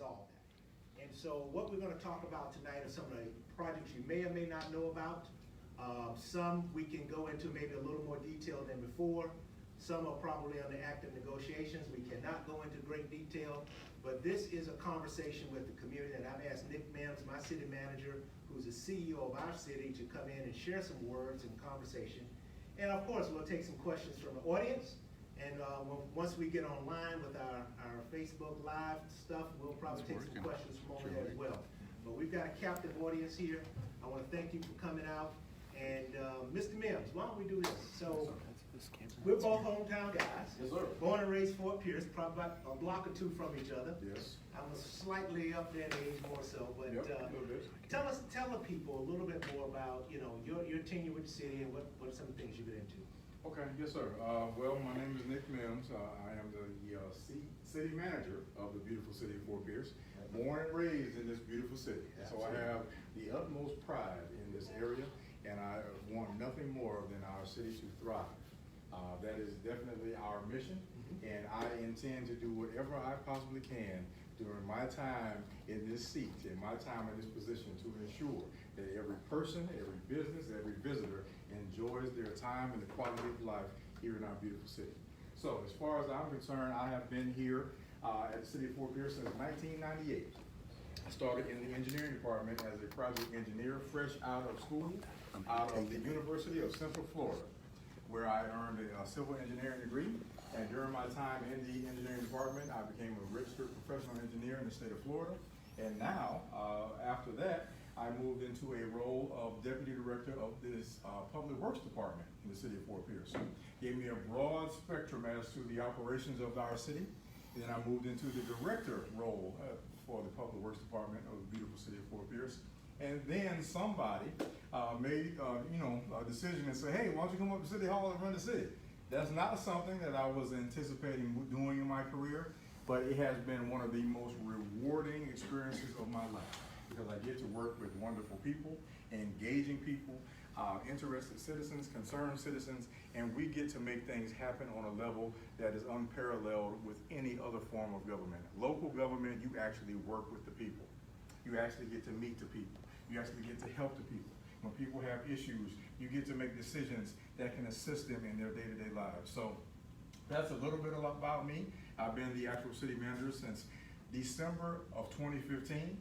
resolve that. And so what we're going to talk about tonight are some of the projects you may or may not know about. Some we can go into maybe a little more detail than before. Some are probably under active negotiations. We cannot go into great detail, but this is a conversation with the community, and I've asked Nick Mimms, my city manager, who's the CEO of our city, to come in and share some words and conversation. And of course, we'll take some questions from the audience. And once we get online with our Facebook Live stuff, we'll probably take some questions from over there as well. But we've got a captive audience here. I want to thank you for coming out. And Mr. Mimms, why don't we do this? So we're both hometown guys. Yes, sir. Born and raised Fort Pierce, probably about a block or two from each other. Yes. I was slightly up there in age more so, but tell the people a little bit more about your tenure with the city and what are some of the things you've been into. Okay, yes, sir. Well, my name is Nick Mimms. I am the city manager of the beautiful city of Fort Pierce. Born and raised in this beautiful city. So I have the utmost pride in this area, and I want nothing more than our city to thrive. That is definitely our mission, and I intend to do whatever I possibly can during my time in this seat, in my time in this position, to ensure that every person, every business, every visitor enjoys their time and the quality of life here in our beautiful city. So as far as I'm concerned, I have been here at the city of Fort Pierce since 1998. I started in the engineering department as a project engineer, fresh out of school, out of the University of Central Florida, where I earned a civil engineering degree. And during my time in the engineering department, I became a registered professional engineer in the state of Florida. And now, after that, I moved into a role of deputy director of this public works department in the city of Fort Pierce. Gave me a broad spectrum as to the operations of our city. And then I moved into the director role for the public works department of the beautiful city of Fort Pierce. And then somebody made a decision and said, hey, why don't you come up to City Hall and run the city? That's not something that I was anticipating doing in my career, but it has been one of the most rewarding experiences of my life, because I get to work with wonderful people, engaging people, interested citizens, concerned citizens, and we get to make things happen on a level that is unparalleled with any other form of government. Local government, you actually work with the people. You actually get to meet the people. You actually get to help the people. When people have issues, you get to make decisions that can assist them in their day-to-day lives. So that's a little bit about me. I've been the actual city manager since December of 2015,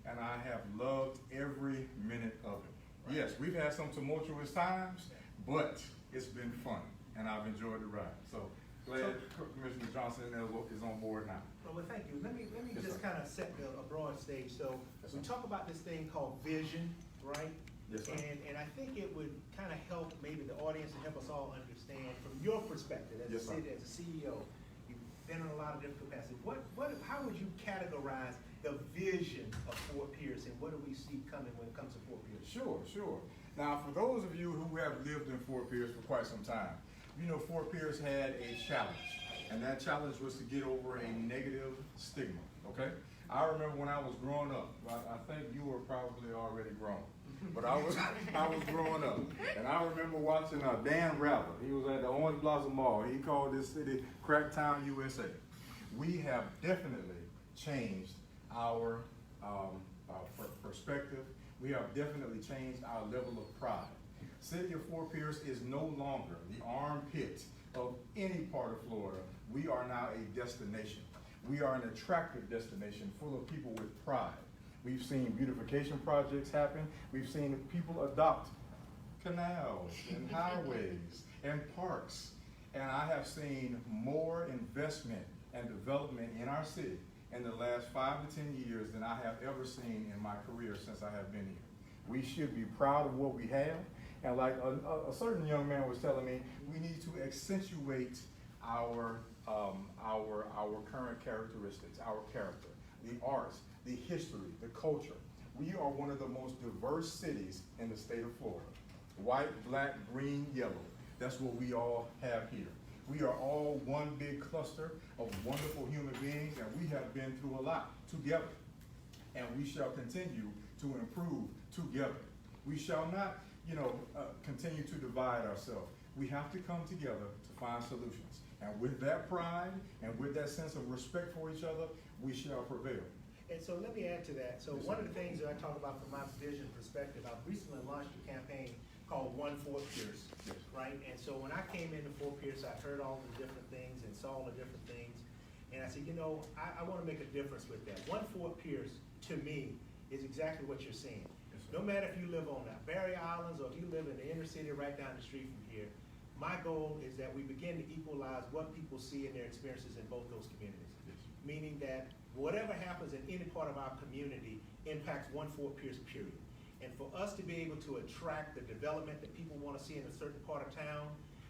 and I have loved every minute of it. Right. Yes, we've had some tumultuous times, but it's been fun, and I've enjoyed the ride. So glad Commissioner Johnson is on board now. Well, thank you. Let me just kind of set a broad stage. So we talk about this thing called vision, right? Yes, sir. And I think it would kind of help maybe the audience and help us all understand from your perspective as yes, a CEO. You've been in a lot of different capacities. How would you categorize the vision of Fort Pierce, and what do we see coming when it comes to Fort Pierce? Sure. Now, for those of you who have lived in Fort Pierce for quite some time, you know Fort Pierce had a challenge, and that challenge was to get over a negative stigma, okay? I remember when I was growing up, I think you were probably already grown, but I was growing up, and I remember watching Dan Rather. He was at the Orange Blossom Mall. He called this city Cracktown, USA. We have definitely changed our perspective. We have definitely changed our level of pride. City of Fort Pierce is no longer the armpit of any part of Florida. We are now a destination. We are an attractive destination full of people with pride. We've seen beautification projects happen. We've seen people adopt canals and highways and parks. And I have seen more investment and development in our city in the last 5 to 10 years than I have ever seen in my career since I have been here. We should be proud of what we have. And like a certain young man was telling me, we need to accentuate our current characteristics, our character, the arts, the history, the culture. We are one of the most diverse cities in the state of Florida. White, black, green, yellow. That's what we all have here. We are all one big cluster of wonderful human beings, and we have been through a lot together. And we shall continue to improve together. We shall not, continue to divide ourselves. We have to come together to find solutions. And with that pride and with that sense of respect for each other, we shall prevail. And so let me add to that. So one of the things that I talk about from my vision perspective, I've recently launched a campaign called One Fort Pierce, right? And so when I came into Fort Pierce, I heard all the different things and saw all the different things. And I said, you know, I want to make a difference with that. One Fort Pierce, to me, is exactly what you're saying. No matter if you live on the Barrier Islands or if you live in the inner city right down the street from here, my goal is that we begin to equalize what people see in their experiences in both those communities. Meaning that whatever happens in any part of our community impacts One Fort Pierce, period. And for us to be able to attract the development that people want to see in a certain part of town,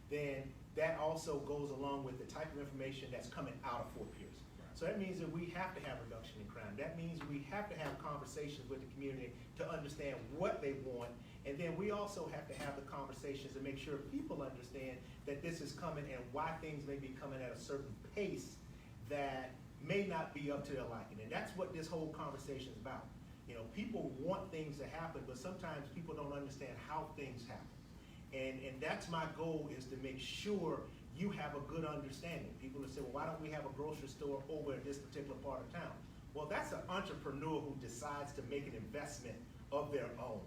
then that also goes along with the type of information that's coming out of Fort Pierce. So that means that we have to have reduction in crime. That means we have to have conversations with the community to understand what they want. And then we also have to have the conversations to make sure people understand that this is coming and why things may be coming at a certain pace that may not be up to their liking. And that's what this whole conversation is about. You know, people want things to happen, but sometimes people don't understand how things happen. And that's my goal, is to make sure you have a good understanding. People will say, well, why don't we have a grocery store over in this particular part of town? Well, that's an entrepreneur who decides to make an investment of their own.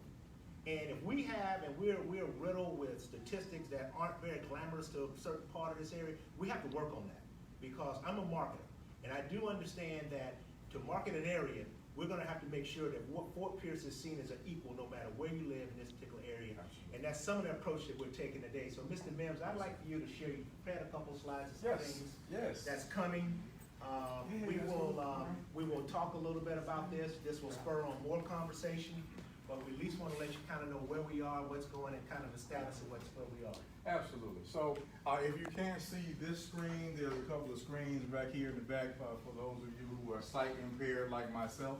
And if we have, and we're riddled with statistics that aren't very glamorous to a certain part of this area, we have to work on that, because I'm a marketer. And I do understand that to market an area, we're going to have to make sure that what Fort Pierce is seen as an equal no matter where you live in this particular area. And that's some of the approach that we're taking today. So Mr. Mimms, I'd like for you to share, you prepared a couple of slides of some things that's coming. We will talk a little bit about this. This will spur on more conversation, but we at least want to let you kind of know where we are, what's going, and kind of the status of where we are. Absolutely. So if you can't see this screen, there's a couple of screens back here in the back for those of you who are sight impaired like myself.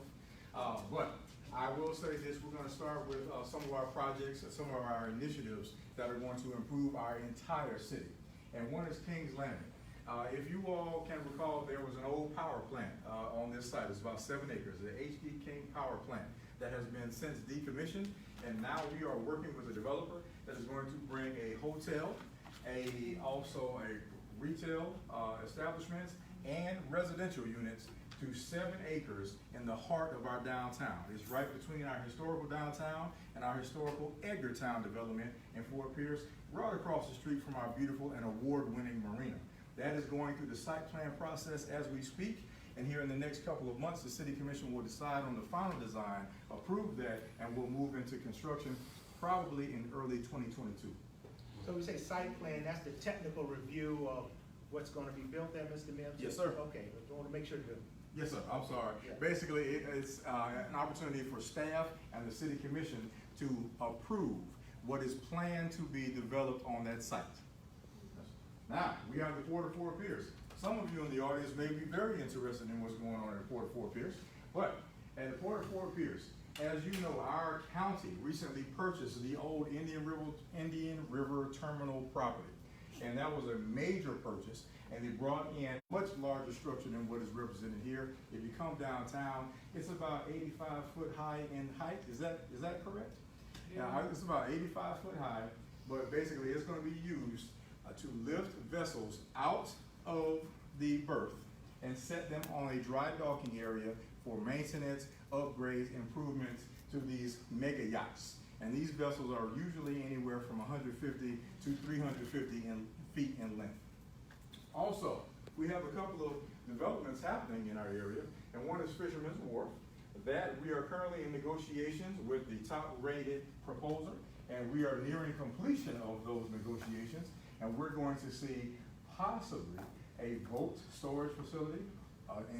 But I will say this, we're going to start with some of our projects, some of our initiatives that are going to improve our entire city. And one is King's Landing. If you all can recall, there was an old power plant on this site. It's about 7 acres, the H.D. King Power Plant, that has been since decommissioned. And now we are working with a developer that is going to bring a hotel, also a retail establishments, and residential units to 7 acres in the heart of our downtown. It's right between our historical downtown and our historical Edgartown development in Fort Pierce, right across the street from our beautiful and award-winning marina. That is going through the site plan process as we speak. And here in the next couple of months, the City Commission will decide on the final design, approve that, and we'll move into construction probably in early 2022. So we say site plan, that's the technical review of what's going to be built there, Mr. Mimms? Yes, sir. Okay, I want to make sure to. Yes, sir. I'm sorry. Yeah. Basically, it's an opportunity for staff and the City Commission to approve what is planned to be developed on that site. Now, we have the Port of Fort Pierce. Some of you in the audience may be very interested in what's going on at the Port of Fort Pierce. But at the Port of Fort Pierce, as you know, our county recently purchased the old Indian River Terminal property. And that was a major purchase, and they brought in much larger structure than what is represented here. If you come downtown, it's about 85 foot high in height. Is that correct? Yeah. It's about 85 foot high, but basically it's going to be used to lift vessels out of the berth and set them on a dry docking area for maintenance, upgrades, improvements to these mega yachts. And these vessels are usually anywhere from 150 to 350 feet in length. Also, we have a couple of developments happening in our area, and one is Fisherman's Wharf. That we are currently in negotiations with the top-rated proposer, and we are nearing completion of those negotiations, and we're going to see possibly a boat storage facility,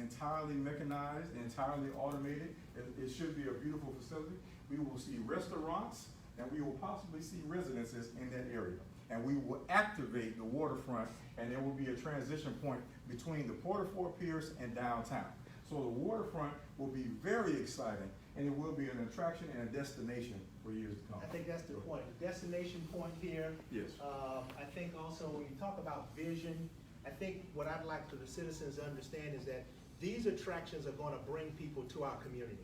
entirely mechanized, entirely automated. It should be a beautiful facility. We will see restaurants, and we will possibly see residences in that area. And we will activate the waterfront, and there will be a transition point between the Port of Fort Pierce and downtown. So the waterfront will be very exciting, and it will be an attraction and a destination for years to come. I think that's the point. The destination point here. Yes. I think also when you talk about vision, I think what I'd like for the citizens to understand is that these attractions are going to bring people to our community,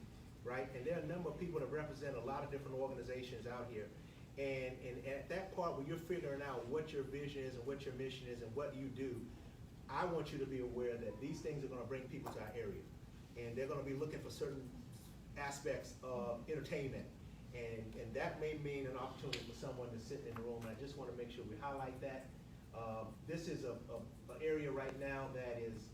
right? And there are a number of people that represent a lot of different organizations out here. And at that part where you're figuring out what your vision is and what your mission is and what you do, I want you to be aware that these things are going to bring people to our area. and they're gonna be looking for certain aspects of entertainment. And that may mean an opportunity for someone to sit in the room, and I just wanna make sure we highlight that. This is an area right now that is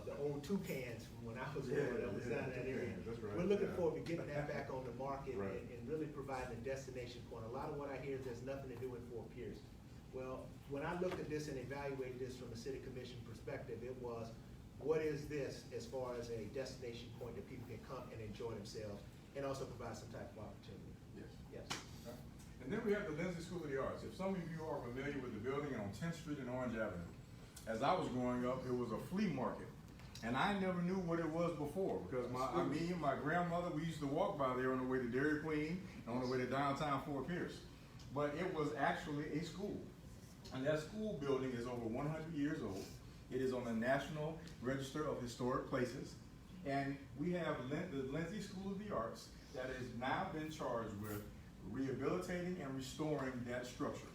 the old Toucans from when I was growing up, was down in that area. That's right. We're looking forward to getting that back on the market Right. and really providing a destination point. A lot of what I hear is there's nothing to do in Fort Pierce. Well, when I looked at this and evaluated this from a city commission perspective, it was, what is this as far as a destination point that people can come and enjoy themselves and also provide some type of opportunity? Yes. Yes. Okay. And then we have the Lindsay School of the Arts. If some of you are familiar with the building on 10th Street and Orange Avenue, as I was growing up, it was a flea market. And I never knew what it was before, because me and my grandmother, we used to walk by there on the way to Dairy Queen and on the way to downtown Fort Pierce. But it was actually a school. And that school building is over 100 years old. It is on the National Register of Historic Places. And we have the Lindsay School of the Arts that has now been charged with rehabilitating and restoring that structure.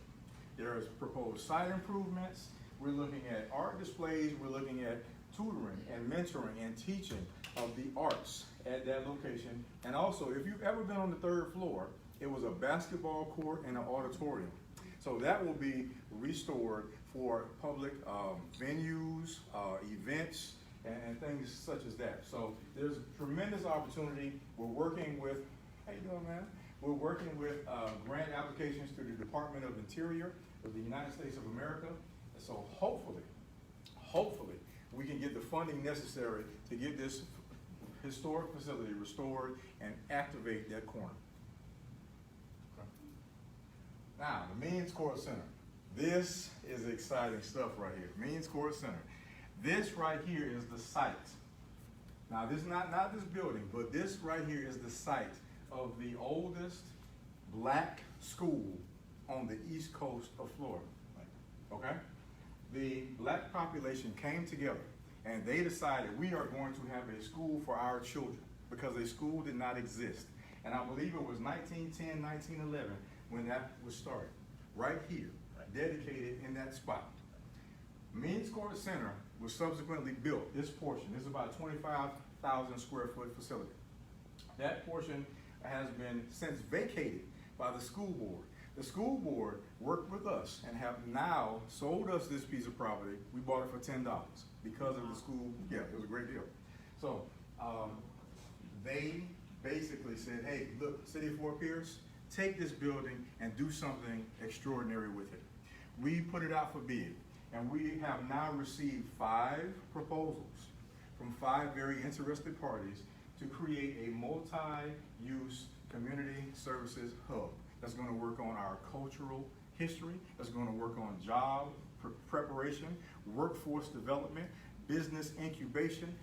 There is proposed site improvements. We're looking at art displays. We're looking at tutoring and mentoring and teaching of the arts at that location. And also, if you've ever been on the 3rd floor, it was a basketball court and an auditorium. So that will be restored for public venues, events, and things such as that. So there's tremendous opportunity. We're working with, how you doing, man? We're working with grant applications through the Department of Interior of the United States of America. So hopefully, we can get the funding necessary to get this historic facility restored and activate that corner. Okay. Now, the Mimms Court Center. This is exciting stuff right here. Mimms Court Center. This right here is the site. Now, this is not this building, but this right here is the site of the oldest black school on the east coast of Florida. Okay? The black population came together and they decided we are going to have a school for our children because a school did not exist. And I believe it was 1910, 1911 when that was started. Right here, dedicated in that spot. Mimms Court Center was subsequently built. This portion, this is about a 25,000 square foot facility. That portion has been since vacated by the school board. The school board worked with us and have now sold us this piece of property. We bought it for $10 because of the school. Yeah, it was a great deal. So they basically said, hey, look, City of Fort Pierce, take this building and do something extraordinary with it. We put it out for bid, and we have now received 5 proposals from 5 very interested parties to create a multi-use community services hub that's going to work on our cultural history, that's going to work on job preparation, workforce development, business incubation,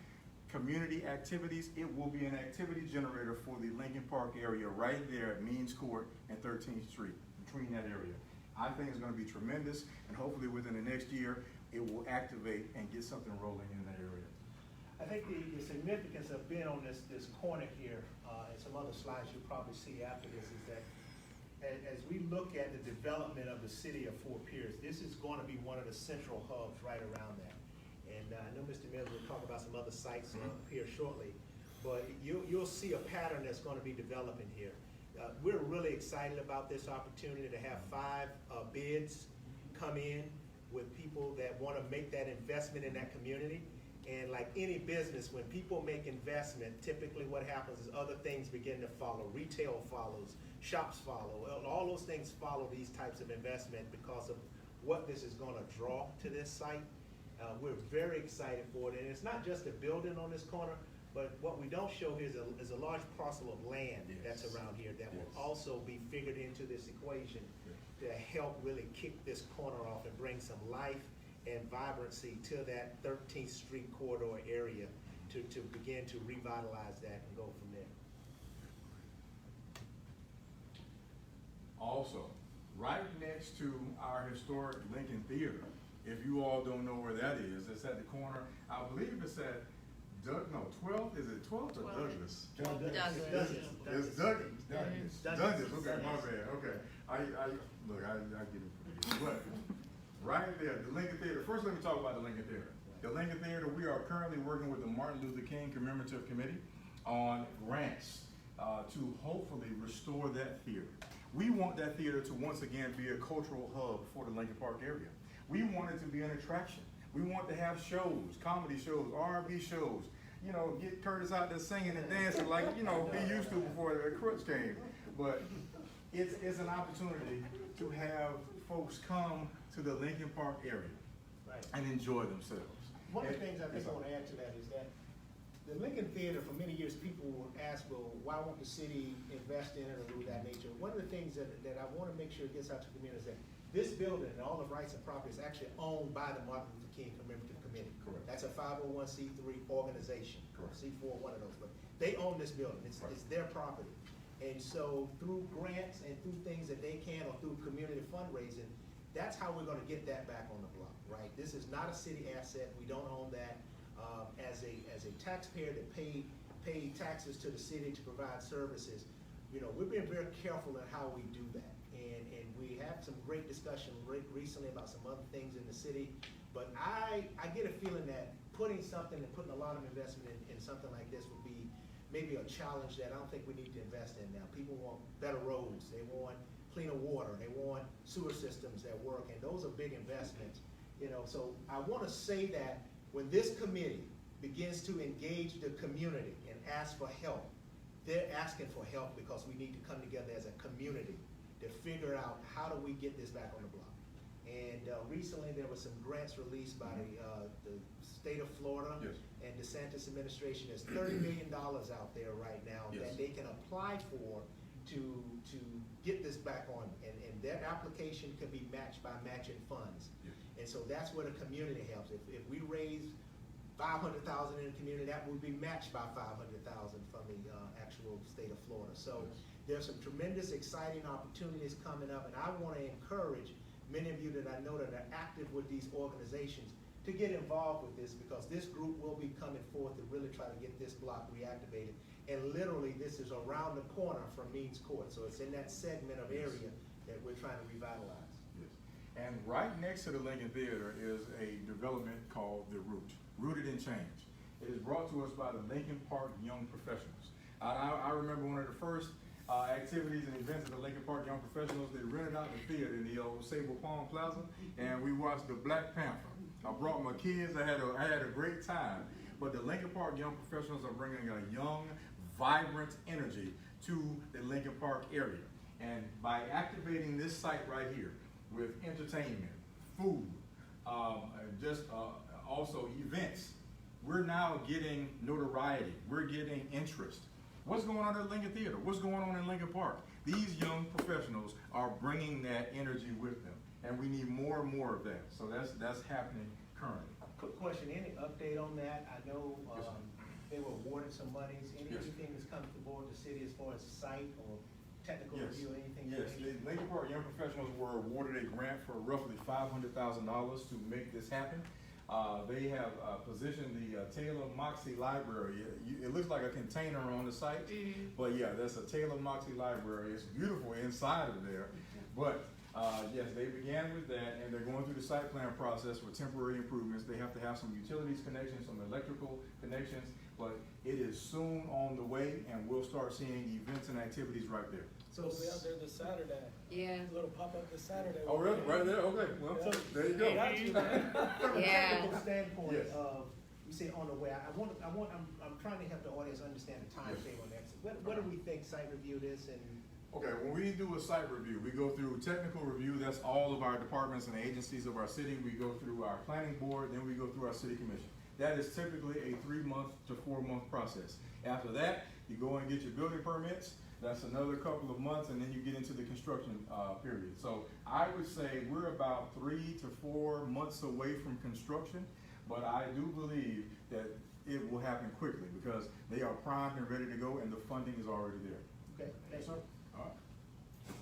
community activities. It will be an activity generator for the Lincoln Park area right there at Mimms Court and 13th Street, between that area. I think it's going to be tremendous, and hopefully within the next year, it will activate and get something rolling in that area. I think the significance of being on this corner here, and some other slides you'll probably see after this, is that as we look at the development of the city of Fort Pierce, this is going to be one of the central hubs right around that. And I know Mr. Mills will talk about some other sites here shortly, but you'll see a pattern that's going to be developing here. We're really excited about this opportunity to have 5 bids come in with people that want to make that investment in that community. And like any business, when people make investment, typically what happens is other things begin to follow. Retail follows, shops follow. All those things follow these types of investment because of what this is going to draw to this site. We're very excited for it. And it's not just a building on this corner, but what we don't show here is a large parcel of land that's around here that will also be figured into this equation to help really kick this corner off and bring some life and vibrancy to that 13th Street corridor area to begin to revitalize that and go from there. Also, right next to our historic Lincoln Theater, if you all don't know where that is, it's at the corner, I believe it's at 12th, is it 12th or Douglas? Douglas. It's Douglas, okay, my bad, okay. I get it. But right there, the Lincoln Theater. First, let me talk about the Lincoln Theater. The Lincoln Theater, we are currently working with the Martin Luther King Commemorative Committee on grants to hopefully restore that theater. We want that theater to once again be a cultural hub for the Lincoln Park area. We want it to be an attraction. We want to have shows, comedy shows, R&B shows, you know, get Curtis out there singing and dancing like, you know, he used to before the crutch came. But it's an opportunity to have folks come to the Lincoln Park area and enjoy themselves. One of the things I think I want to add to that is that the Lincoln Theater, for many years, people would ask, well, why won't the city invest in it or do that nature? One of the things that I want to make sure gets out to the community is that this building and all the rights and property is actually owned by the Martin Luther King Commemorative Committee. Correct. That's a 501c3 organization. Correct. C4, one of those. But they own this building. It's their property. And so through grants and through things that they can or through community fundraising, that's how we're going to get that back on the block, right? This is not a city asset. We don't own that. As a taxpayer that pay taxes to the city to provide services, you know, we're being very careful in how we do that. And we had some great discussion recently about some other things in the city, but I get a feeling that putting a lot of investment in something like this would be maybe a challenge that I don't think we need to invest in now. People want better roads, they want cleaner water, they want sewer systems that work, and those are big investments. You know, so I want to say that when this committee begins to engage the community and ask for help, they're asking for help because we need to come together as a community to figure out how do we get this back on the block. And recently there were some grants released by the state of Florida and DeSantis administration. There's $30 million out there right now that they can apply for to get this back on. And that application can be matched by matching funds. And so that's where the community helps. If we raise $500,000 in the community, that would be matched by $500,000 from the actual state of Florida. So there's some tremendous, exciting opportunities coming up, and I want to encourage many of you that I know that are active with these organizations to get involved with this, because this group will be coming forth to really try to get this block reactivated. And literally, this is around the corner from Mimms Court, so it's in that segment of area that we're trying to revitalize. And right next to the Lincoln Theater is a development called The Root, Rooted in Change. It is brought to us by the Lincoln Park Young Professionals. I remember one of the first activities and events of the Lincoln Park Young Professionals. They rented out the theater in the old Sable Palm Plaza, and we watched the Black Panther. I brought my kids. I had a great time. But the Lincoln Park Young Professionals are bringing a young, vibrant energy to the Lincoln Park area. And by activating this site right here, with entertainment, food, also events, we're now getting notoriety. We're getting interest. What's going on at Lincoln Theater? What's going on in Lincoln Park? These young professionals are bringing that energy with them, and we need more and more of that. So that's happening currently. Quick question, any update on that? I know they were awarded some monies. Anything that's come to the board of the city as far as site or technical review, anything? Yes, the Lincoln Park Young Professionals were awarded a grant for roughly $500,000 to make this happen. They have positioned the Taylor Moxie Library. It looks like a container on the site, but yeah, that's a Taylor Moxie Library. It's beautiful inside of there, but yes, they began with that, and they're going through the site plan process for temporary improvements. They have to have some utilities connections, some electrical connections, but it is soon on the way, and we'll start seeing events and activities right there. So we'll be out there this Saturday. Yeah. A little pop-up this Saturday. Oh, really? Right there? Okay. Well, Yeah. there you go. Got you, man. From a Yeah. technical standpoint Yes. of, you say on the way, I'm trying to help the audience understand the timetable on that. What do we think site review this and? Okay, when we do a site review, we go through technical review. That's all of our departments and agencies of our city. We go through our planning board, then we go through our city commission. That is typically a 3-month to 4-month process. After that, you go and get your building permits. That's another couple of months, and then you get into the construction period. So I would say we're about 3 to 4 months away from construction, but I do believe that it will happen quickly because they are primed and ready to go, and the funding is already there. Okay, thanks, sir. All right.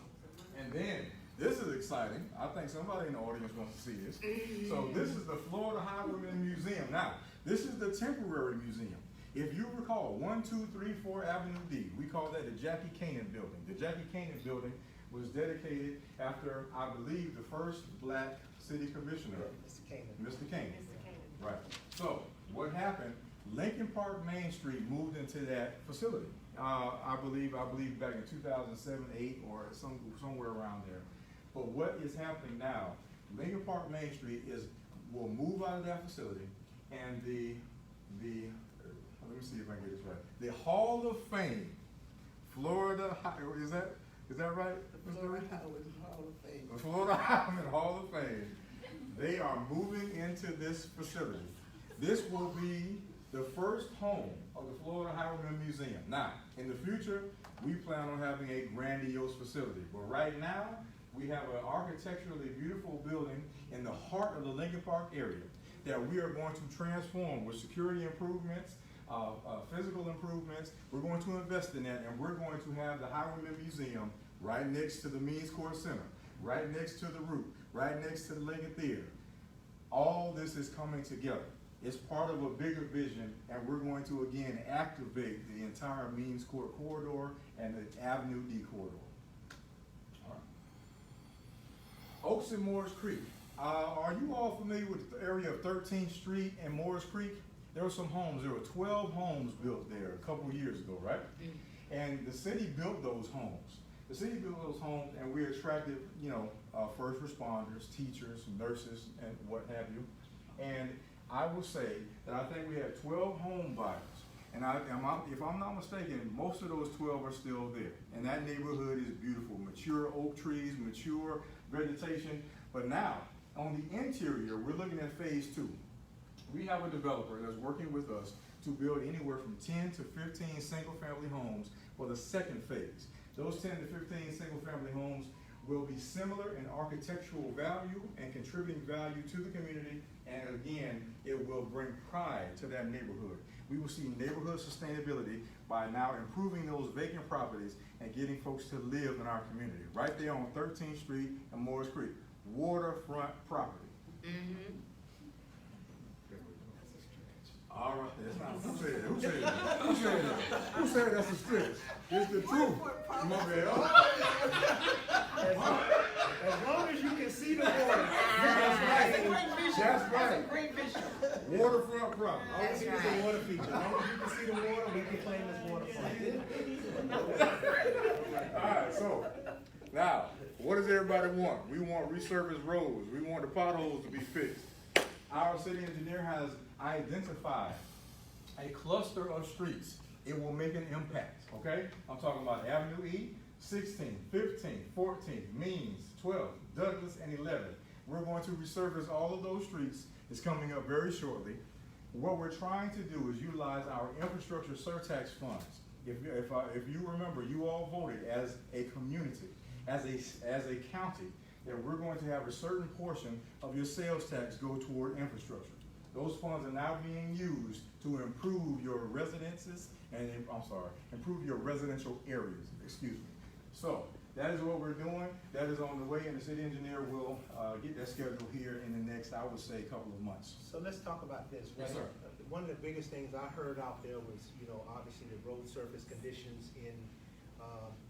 And then, this is exciting. I think somebody in the audience wants to see this. So this is the Florida Highwayman Museum. Now, this is the temporary museum. If you recall, 1-2-3-4 Avenue D, we call that the Jackie Canaan Building. The Jackie Canaan Building was dedicated after, I believe, the first black city commissioner, Mr. Kamen. Mr. Canaan. Right. So what happened? Lincoln Park Main Street moved into that facility. I believe back in 2007, 8, or somewhere around there. But what is happening now? Lincoln Park Main Street will move out of that facility, and the let me see if I get this right. The Hall of Fame, Florida, is that right? Florida Highway Hall of Fame. The Florida Highway Hall of Fame. They are moving into this facility. This will be the first home of the Florida Highwayman Museum. Now, in the future, we plan on having a grandiose facility. But right now, we have an architecturally beautiful building in the heart of the Lincoln Park area that we are going to transform with security improvements, physical improvements. We're going to invest in that, and we're going to have the Highwayman Museum right next to the Mimms Court Center, right next to the Root, right next to the Lincoln Theater. All this is coming together. It's part of a bigger vision, and we're going to again activate the entire Mimms Court corridor and the Avenue D corridor. All right. Oaks and Moores Creek. Are you all familiar with the area of 13th Street and Moores Creek? There were some homes. There were 12 homes built there a couple years ago, right? And the city built those homes. The city built those homes, and we attracted, first responders, teachers, nurses, and what have you. And I will say that I think we had 12 home buyers. And if I'm not mistaken, most of those 12 are still there. And that neighborhood is beautiful. Mature oak trees, mature vegetation. But now, on the interior, we're looking at phase 2. We have a developer that's working with us to build anywhere from 10 to 15 single-family homes for the second phase. Those 10 to 15 single-family homes will be similar in architectural value and contributing value to the community, and again, it will bring pride to that neighborhood. We will see neighborhood sustainability by now improving those vacant properties and getting folks to live in our community. Right there on 13th Street and Moores Creek, waterfront property. Mm-hmm. All right, that's not, who said that? Who said that? Who said that? Who said that's a stretch? It's the truth. My bad. As long as you can see the water. That's right. That's right. Great vision. Waterfront property. All we see is the water feature. As long as you can see the water, we can claim this waterfront. All right, so now, what does everybody want? We want resurfaced roads. We want the potholes to be fixed. Our city engineer has identified a cluster of streets. It will make an impact, okay? I'm talking about Avenue E, 16, 15, 14, Mimms, 12, Douglas, and 11. We're going to resurface all of those streets. It's coming up very shortly. What we're trying to do is utilize our infrastructure surtax funds. If you remember, you all voted as a community, as a county, that we're going to have a certain portion of your sales tax go toward infrastructure. Those funds are now being used to improve your residences and, improve your residential areas, excuse me. So, that is what we're doing. That is on the way, and the city engineer will get that scheduled here in the next, I would say, couple of months. So let's talk about this. Yes, sir. One of the biggest things I heard out there was, obviously the road surface conditions in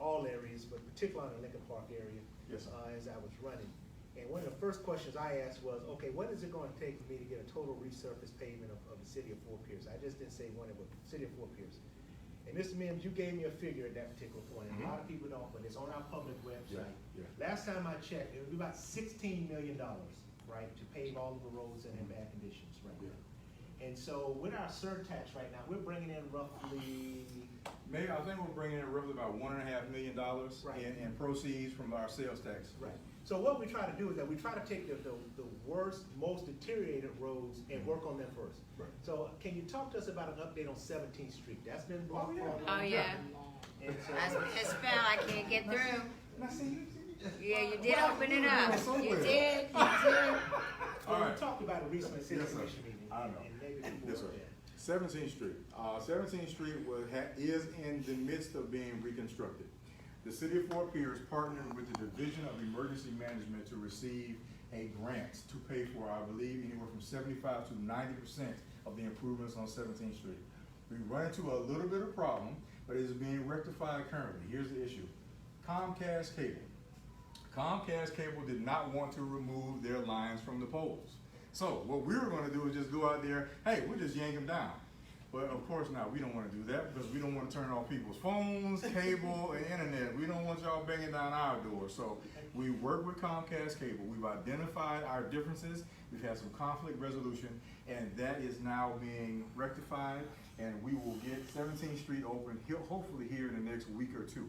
all areas, but particularly in the Lincoln Park area. Yes, sir. As I was running. And one of the first questions I asked was, okay, what is it going to take for me to get a total resurface pavement of the city of Fort Pierce? I just didn't say one, but city of Fort Pierce. And Mr. Mimms, you gave me a figure at that particular point. And a lot of people don't, but it's on our public website. Yeah. Last time I checked, it would be about $16 million, right, to pave all of the roads that are in bad conditions, right? Yeah. And so with our surtax right now, we're bringing in roughly, I think we're bringing in roughly about $1.5 million Right. in proceeds from our sales tax. right. So what we try to do is that we try to take the worst, most deteriorated roads and work on them first. Right. So can you talk to us about an update on 17th Street? That's been blocked for a long Oh, time. yeah. And so, That's what it's found. I can't get through. Now, see, Yeah, you did open it up. You Somewhere. did. well, All right. we talked about it recently at City Yes, sir. Commission meeting. I know. And maybe people Yes, sir. weren't there. 17th Street. 17th Street is in the midst of being reconstructed. The city of Fort Pierce partnered with the Division of Emergency Management to receive a grant to pay for, I believe, anywhere from 75 to 90% of the improvements on 17th Street. We run into a little bit of problem, but it is being rectified currently. Here's the issue. Comcast Cable. Comcast Cable did not want to remove their lines from the poles. So what we were gonna do is just go out there, hey, we'll just yank them down. But of course not, we don't wanna do that because we don't wanna turn off people's phones, cable, and internet. We don't want y'all banging down our door. So we work with Comcast Cable. We've identified our differences. We've had some conflict resolution, and that is now being rectified. And we will get 17th Street open hopefully here in the next week or two.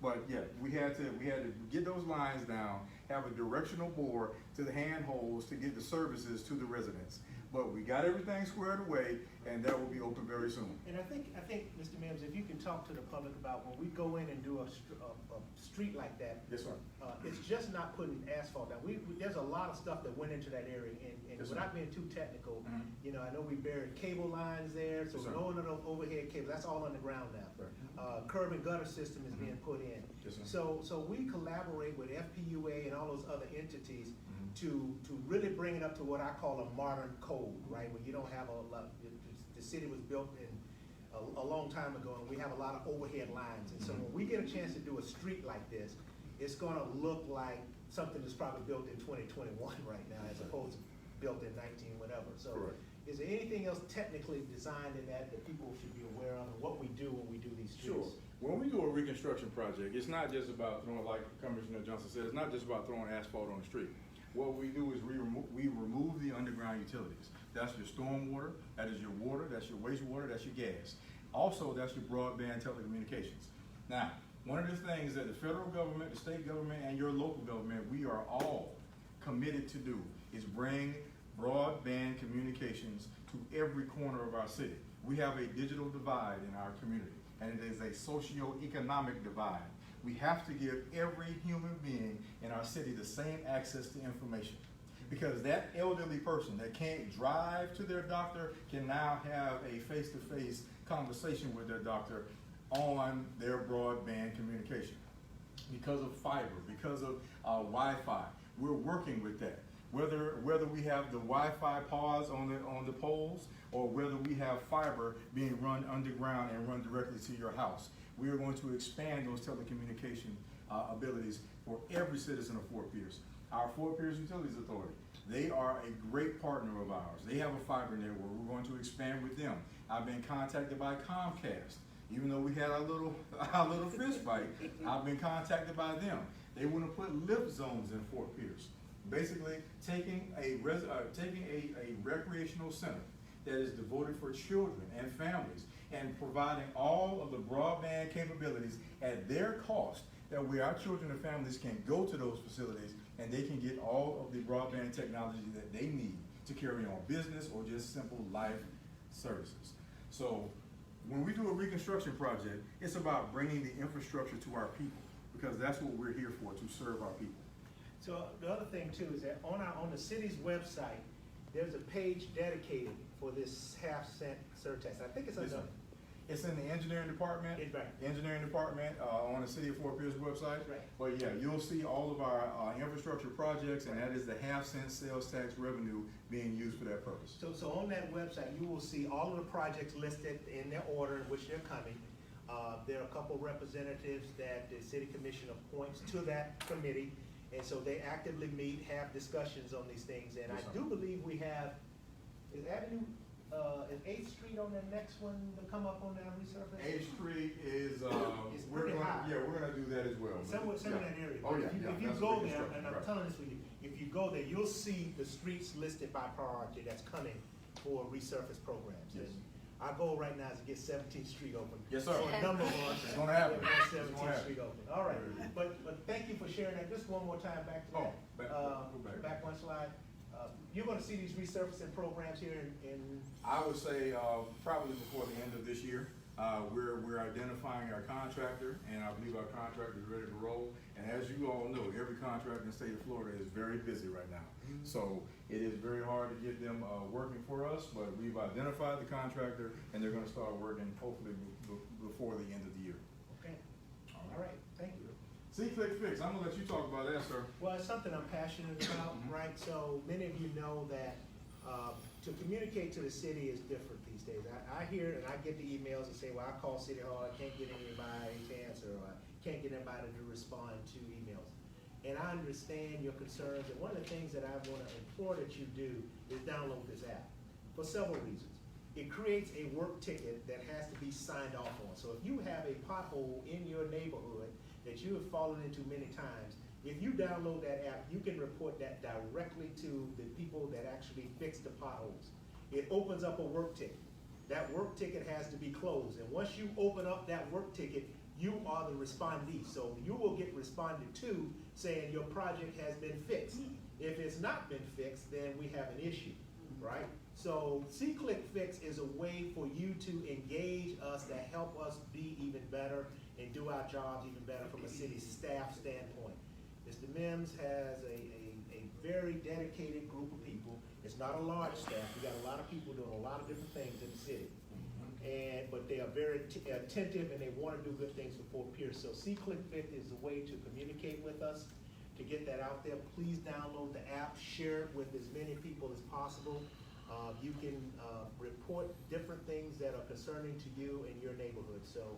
But yeah, we had to get those lines down, have a directional board to the handholds to get the services to the residents. But we got everything squared away, and that will be open very soon. And I think, Mr. Mimms, if you can talk to the public about when we go in and do a street like that. Yes, sir. It's just not putting asphalt down. There's a lot of stuff that went into that area, and Yes, sir. without being too technical, Mhm. you know, I know we buried cable lines there, so Yes, sir. no one of those overhead cables, that's all underground now. Right. Curb and gutter system is being put in. Yes, sir. So we collaborate with FPUA and all those other entities Mhm. to really bring it up to what I call a modern code, right? Where you don't have a lot, the city was built in a long time ago, and we have a lot of overhead lines. And so when we get a chance to do a street like this, it's gonna look like something that's probably built in 2021 right now, as opposed to built in 19 whatever. So Correct. is there anything else technically designed in that people should be aware of, and what we do when we do these streets? Sure. When we do a reconstruction project, it's not just about throwing, like Commissioner Johnson said, it's not just about throwing asphalt on the street. What we do is we remove the underground utilities. That's your storm water, that is your water, that's your wastewater, that's your gas. Also, that's your broadband telecommunications. Now, one of the things that the federal government, the state government, and your local government, we are all committed to do is bring broadband communications to every corner of our city. We have a digital divide in our community, and it is a socio-economic divide. We have to give every human being in our city the same access to information. Because that elderly person that can't drive to their doctor can now have a face-to-face conversation with their doctor on their broadband communication. Because of fiber, because of Wi-Fi, we're working with that. Whether we have the Wi-Fi pods on the poles, or whether we have fiber being run underground and run directly to your house, we are going to expand those telecommunication abilities for every citizen of Fort Pierce. Our Fort Pierce Utilities Authority, they are a great partner of ours. They have a fiber network. We're going to expand with them. I've been contacted by Comcast. Even though we had our little fist fight, I've been contacted by them. They want to put lift zones in Fort Pierce. Basically, taking a recreational center that is devoted for children and families and providing all of the broadband capabilities at their cost, that way our children and families can go to those facilities and they can get all of the broadband technology that they need to carry on business or just simple life services. So when we do a reconstruction project, it's about bringing the infrastructure to our people, because that's what we're here for, to serve our people. So the other thing too is that on the city's website, there's a page dedicated for this half-cent surtax. I think it's under. It's in the engineering department. Right. Engineering department on the City of Fort Pierce website. Right. But yeah, you'll see all of our infrastructure projects, and that is the half-cent sales tax revenue being used for that purpose. So on that website, you will see all of the projects listed in their order in which they're coming. There are a couple representatives that the city commission appoints to that committee, and so they actively meet, have discussions on these things. And Yes, I sir. do believe we have, is 8th Street on that next one to come up on that resurface? 8th Street is, It's pretty high. we're gonna do that as well. Somewhere in that area. Oh, yeah, If you that's go there, reconstruction, and I'm right. telling this with you, if you go there, you'll see the streets listed by priority that's coming for resurface programs. Yes. And our goal right now is to get 17th Street open. Yes, sir. For a number of months. It's gonna happen. Get It's 17th gonna Street open. All right, but thank you for sharing that. Just one more time back to Oh, that. back. Back one slide. You're gonna see these resurfacing programs here in I would say probably before the end of this year. We're identifying our contractor, and I believe our contractor is ready to roll. And as you all know, every contractor in the state of Florida is very busy right now. So it is very hard to get them working for us, but we've identified the contractor, and they're gonna start working hopefully before the end of the year. Okay, all right, thank you. See, Click Fix, I'm gonna let you talk about that, sir. Well, it's something I'm passionate about, right? So many of you know that to communicate to the city is different these days. I hear and I get the emails and say, well, I call City Hall, I can't get anybody to answer, or I can't get anybody to respond to emails. and I understand your concerns, and one of the things that I want to implore that you do is download this app for several reasons. It creates a work ticket that has to be signed off on. So if you have a pothole in your neighborhood that you have fallen into many times, if you download that app, you can report that directly to the people that actually fix the potholes. It opens up a work ticket. That work ticket has to be closed, and once you open up that work ticket, you are the respondee. So you will get responded to saying your project has been fixed. If it's not been fixed, then we have an issue, right? So C-Click Fix is a way for you to engage us to help us be even better and do our jobs even better from a city staff standpoint. Mr. Mimms has a very dedicated group of people. It's not a large staff. We got a lot of people doing a lot of different things in the city. But they are very attentive, and they want to do good things for Fort Pierce. So C-Click Fix is a way to communicate with us, to get that out there. Please download the app, share it with as many people as possible. You can report different things that are concerning to you in your neighborhood. So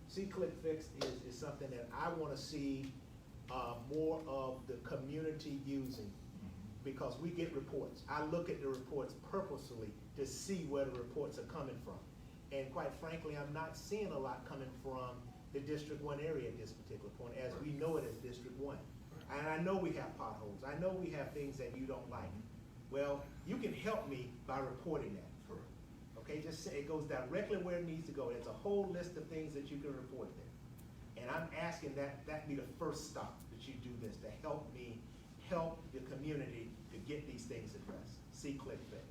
C-Click Fix is something that I want to see more of the community using, because we get reports. I look at the reports purposely to see where the reports are coming from. And quite frankly, I'm not seeing a lot coming from the District 1 area at this particular point, as we know it as District 1. And I know we have potholes. I know we have things that you don't like. Well, you can help me by reporting that. Correct. Okay, just say it goes directly where it needs to go. There's a whole list of things that you can report there. And I'm asking that be the first stop, that you do this, to help me help the community to get these things addressed. C-Click Fix.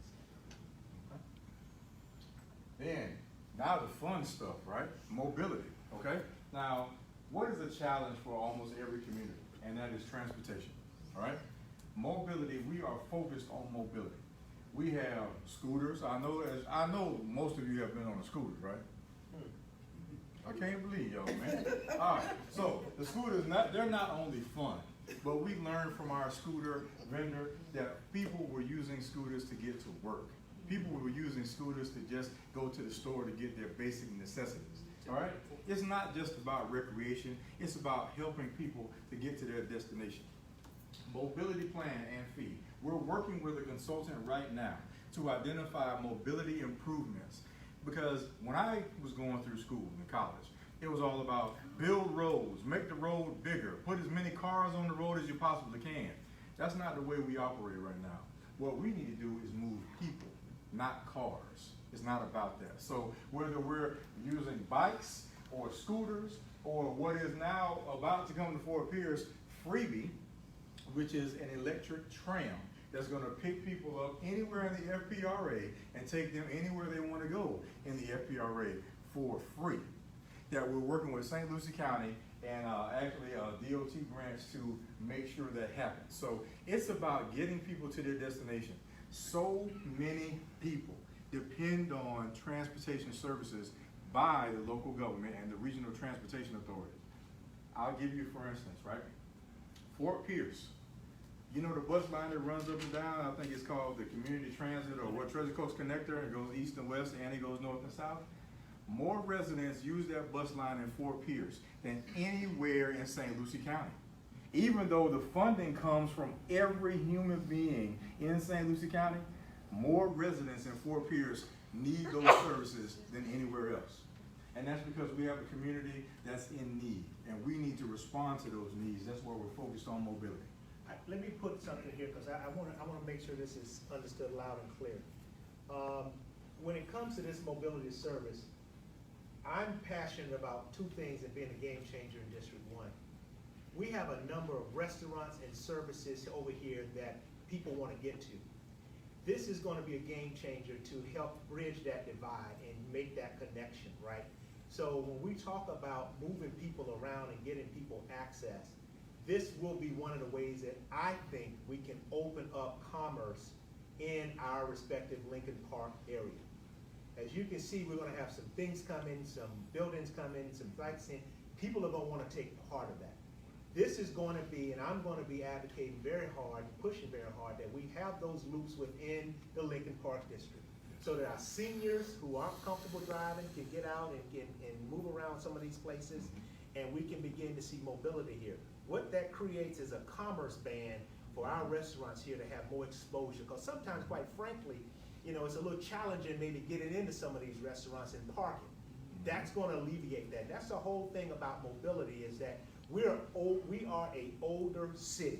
Then, now the fun stuff, right? Mobility, okay? Now, what is a challenge for almost every community? And that is transportation, all right? Mobility, we are focused on mobility. We have scooters. I know most of you have been on a scooter, right? I can't believe y'all, man. All right, so the scooters, they're not only fun, but we learned from our scooter vendor that people were using scooters to get to work. People were using scooters to just go to the store to get their basic necessities, all right? It's not just about recreation, it's about helping people to get to their destination. Mobility plan and fee. We're working with a consultant right now to identify mobility improvements, because when I was going through school in college, it was all about build roads, make the road bigger, put as many cars on the road as you possibly can. That's not the way we operate right now. What we need to do is move people, not cars. It's not about that. So whether we're using bikes or scooters, or what is now about to come to Fort Pierce, Freebie, which is an electric tram that's going to pick people up anywhere in the FPRA and take them anywhere they want to go in the FPRA for free. That we're working with St. Lucie County and actually a DOT branch to make sure that happens. So it's about getting people to their destination. So many people depend on transportation services by the local government and the regional transportation authorities. I'll give you, for instance, right? Fort Pierce. You know the bus line that runs up and down? I think it's called the Community Transit, or what, Treasure Coast Connector. It goes east and west, and it goes north and south. More residents use that bus line in Fort Pierce than anywhere in St. Lucie County. Even though the funding comes from every human being in St. Lucie County, more residents in Fort Pierce need those services than anywhere else. And that's because we have a community that's in need, and we need to respond to those needs. That's where we're focused on mobility. Let me put something here, because I want to make sure this is understood loud and clear. When it comes to this mobility service, I'm passionate about two things and being a game changer in District 1. We have a number of restaurants and services over here that people want to get to. This is going to be a game changer to help bridge that divide and make that connection, right? So when we talk about moving people around and getting people access, this will be one of the ways that I think we can open up commerce in our respective Lincoln Park area. As you can see, we're going to have some things come in, some buildings come in, some sites in. People are going to want to take part of that. This is going to be, and I'm going to be advocating very hard, pushing very hard, that we have those loops within the Lincoln Park District, so that our seniors who aren't comfortable driving can get out and move around some of these places. and we can begin to see mobility here. What that creates is a commerce band for our restaurants here to have more exposure, because sometimes, quite frankly, you know, it's a little challenging maybe getting into some of these restaurants and parking. That's going to alleviate that. That's the whole thing about mobility, is that we are a older city,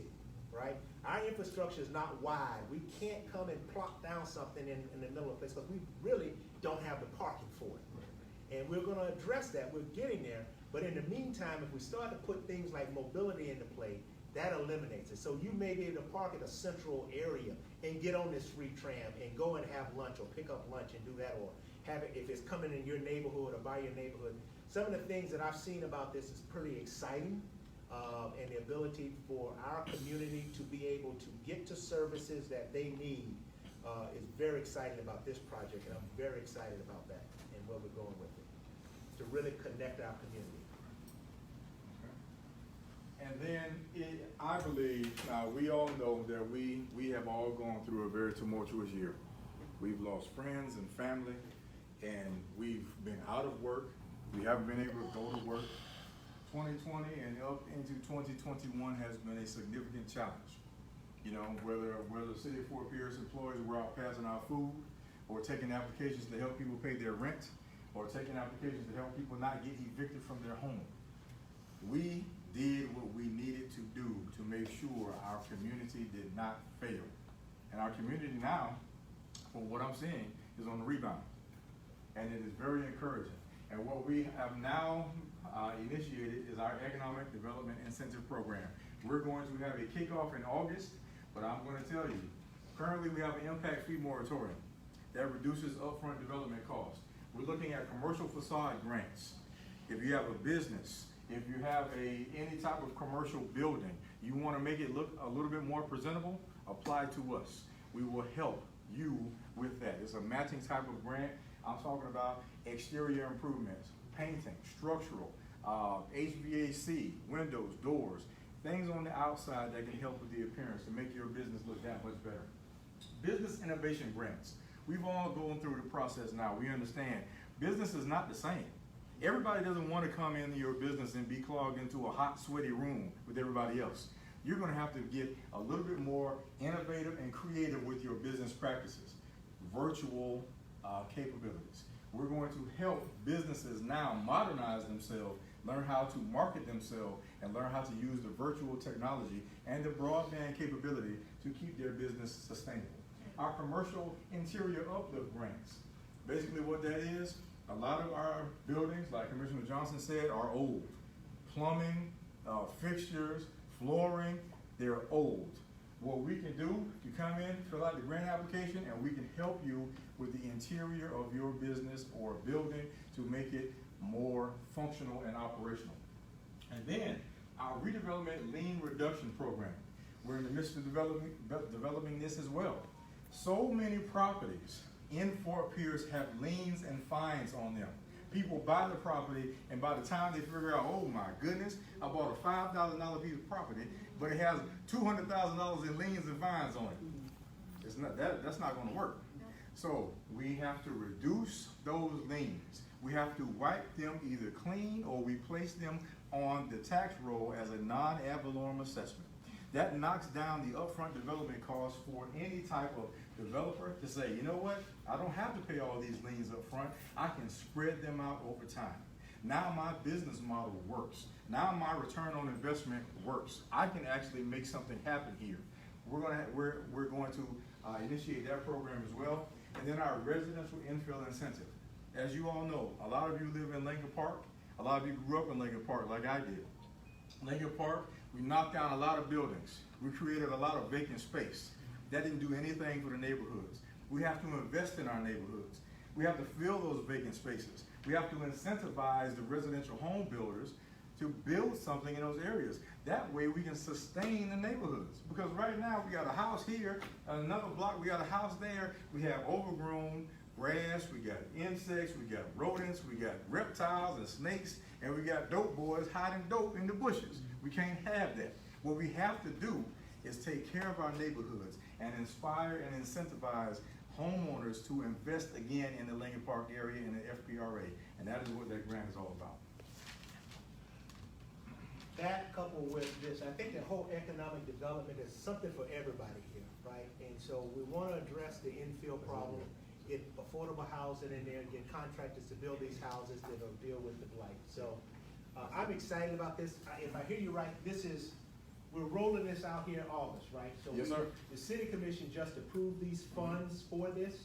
right? Our infrastructure is not wide. We can't come and plop down something in the middle of the place, because we really don't have the parking for it. And we're going to address that. We're getting there. But in the meantime, if we start to put things like mobility into play, that eliminates it. So you may be able to park at a central area and get on this free tram and go and have lunch or pick up lunch and do that, or have it if it's coming in your neighborhood or by your neighborhood. Some of the things that I've seen about this is pretty exciting, and the ability for our community to be able to get to services that they need is very exciting about this project, and I'm very excited about that and where we're going with it, to really connect our community. And then I believe, we all know that we have all gone through a very tumultuous year. We've lost friends and family, and we've been out of work. We haven't been able to go to work. 2020 and up into 2021 has been a significant challenge. You know, whether the City of Fort Pierce employees were out passing out food, or taking applications to help people pay their rent, or taking applications to help people not get evicted from their home. We did what we needed to do to make sure our community did not fail. And our community now, from what I'm seeing, is on the rebound. And it is very encouraging. And what we have now initiated is our Economic Development Incentive Program. We're going to have a kickoff in August, but I'm going to tell you, currently we have an impact fee moratorium that reduces upfront development costs. We're looking at commercial facade grants. If you have a business, if you have any type of commercial building, you want to make it look a little bit more presentable, apply to us. We will help you with that. It's a matching type of grant. I'm talking about exterior improvements, painting, structural, HVAC, windows, doors, things on the outside that can help with the appearance to make your business look that much better. Business innovation grants. We've all gone through the process now. We understand business is not the same. Everybody doesn't want to come into your business and be clogged into a hot, sweaty room with everybody else. You're going to have to get a little bit more innovative and creative with your business practices. Virtual capabilities. We're going to help businesses now modernize themselves, learn how to market themselves, and learn how to use the virtual technology and the broadband capability to keep their business sustainable. Our commercial interior uplift grants. Basically what that is, a lot of our buildings, like Commissioner Johnson said, are old. Plumbing, fixtures, flooring, they're old. What we can do, you come in, fill out the grant application, and we can help you with the interior of your business or building to make it more functional and operational. And then our redevelopment lien reduction program. We're in the midst of developing this as well. So many properties in Fort Pierce have liens and fines on them. People buy the property, and by the time they figure out, oh my goodness, I bought a $5,000 piece of property, but it has $200,000 in liens and fines on it. It's not, that's not going to work. So we have to reduce those liens. We have to wipe them either clean, or we place them on the tax roll as a non-ad valorem assessment. That knocks down the upfront development costs for any type of developer to say, you know what, I don't have to pay all these liens up front. I can spread them out over time. Now my business model works. Now my return on investment works. I can actually make something happen here. We're going to initiate that program as well. And then our residential infill incentive. As you all know, a lot of you live in Lincoln Park. A lot of you grew up in Lincoln Park like I did. Lincoln Park, we knocked down a lot of buildings. We created a lot of vacant space. That didn't do anything for the neighborhoods. We have to invest in our neighborhoods. We have to fill those vacant spaces. We have to incentivize the residential home builders to build something in those areas. That way we can sustain the neighborhoods. Because right now we got a house here, another block, we got a house there. We have overgrown grass, we got insects, we got rodents, we got reptiles and snakes, and we got dope boys hiding dope in the bushes. We can't have that. What we have to do is take care of our neighborhoods and inspire and incentivize homeowners to invest again in the Lincoln Park area and the FPRA. And that is what that grant is all about. that coupled with this, I think the whole economic development is something for everybody here, right? And so we want to address the infill problem, get affordable housing in there, get contractors to build these houses that'll deal with the blight. So I'm excited about this. If I hear you right, we're rolling this out here in August, right? So Yes, sir. The city commission just approved these funds for this.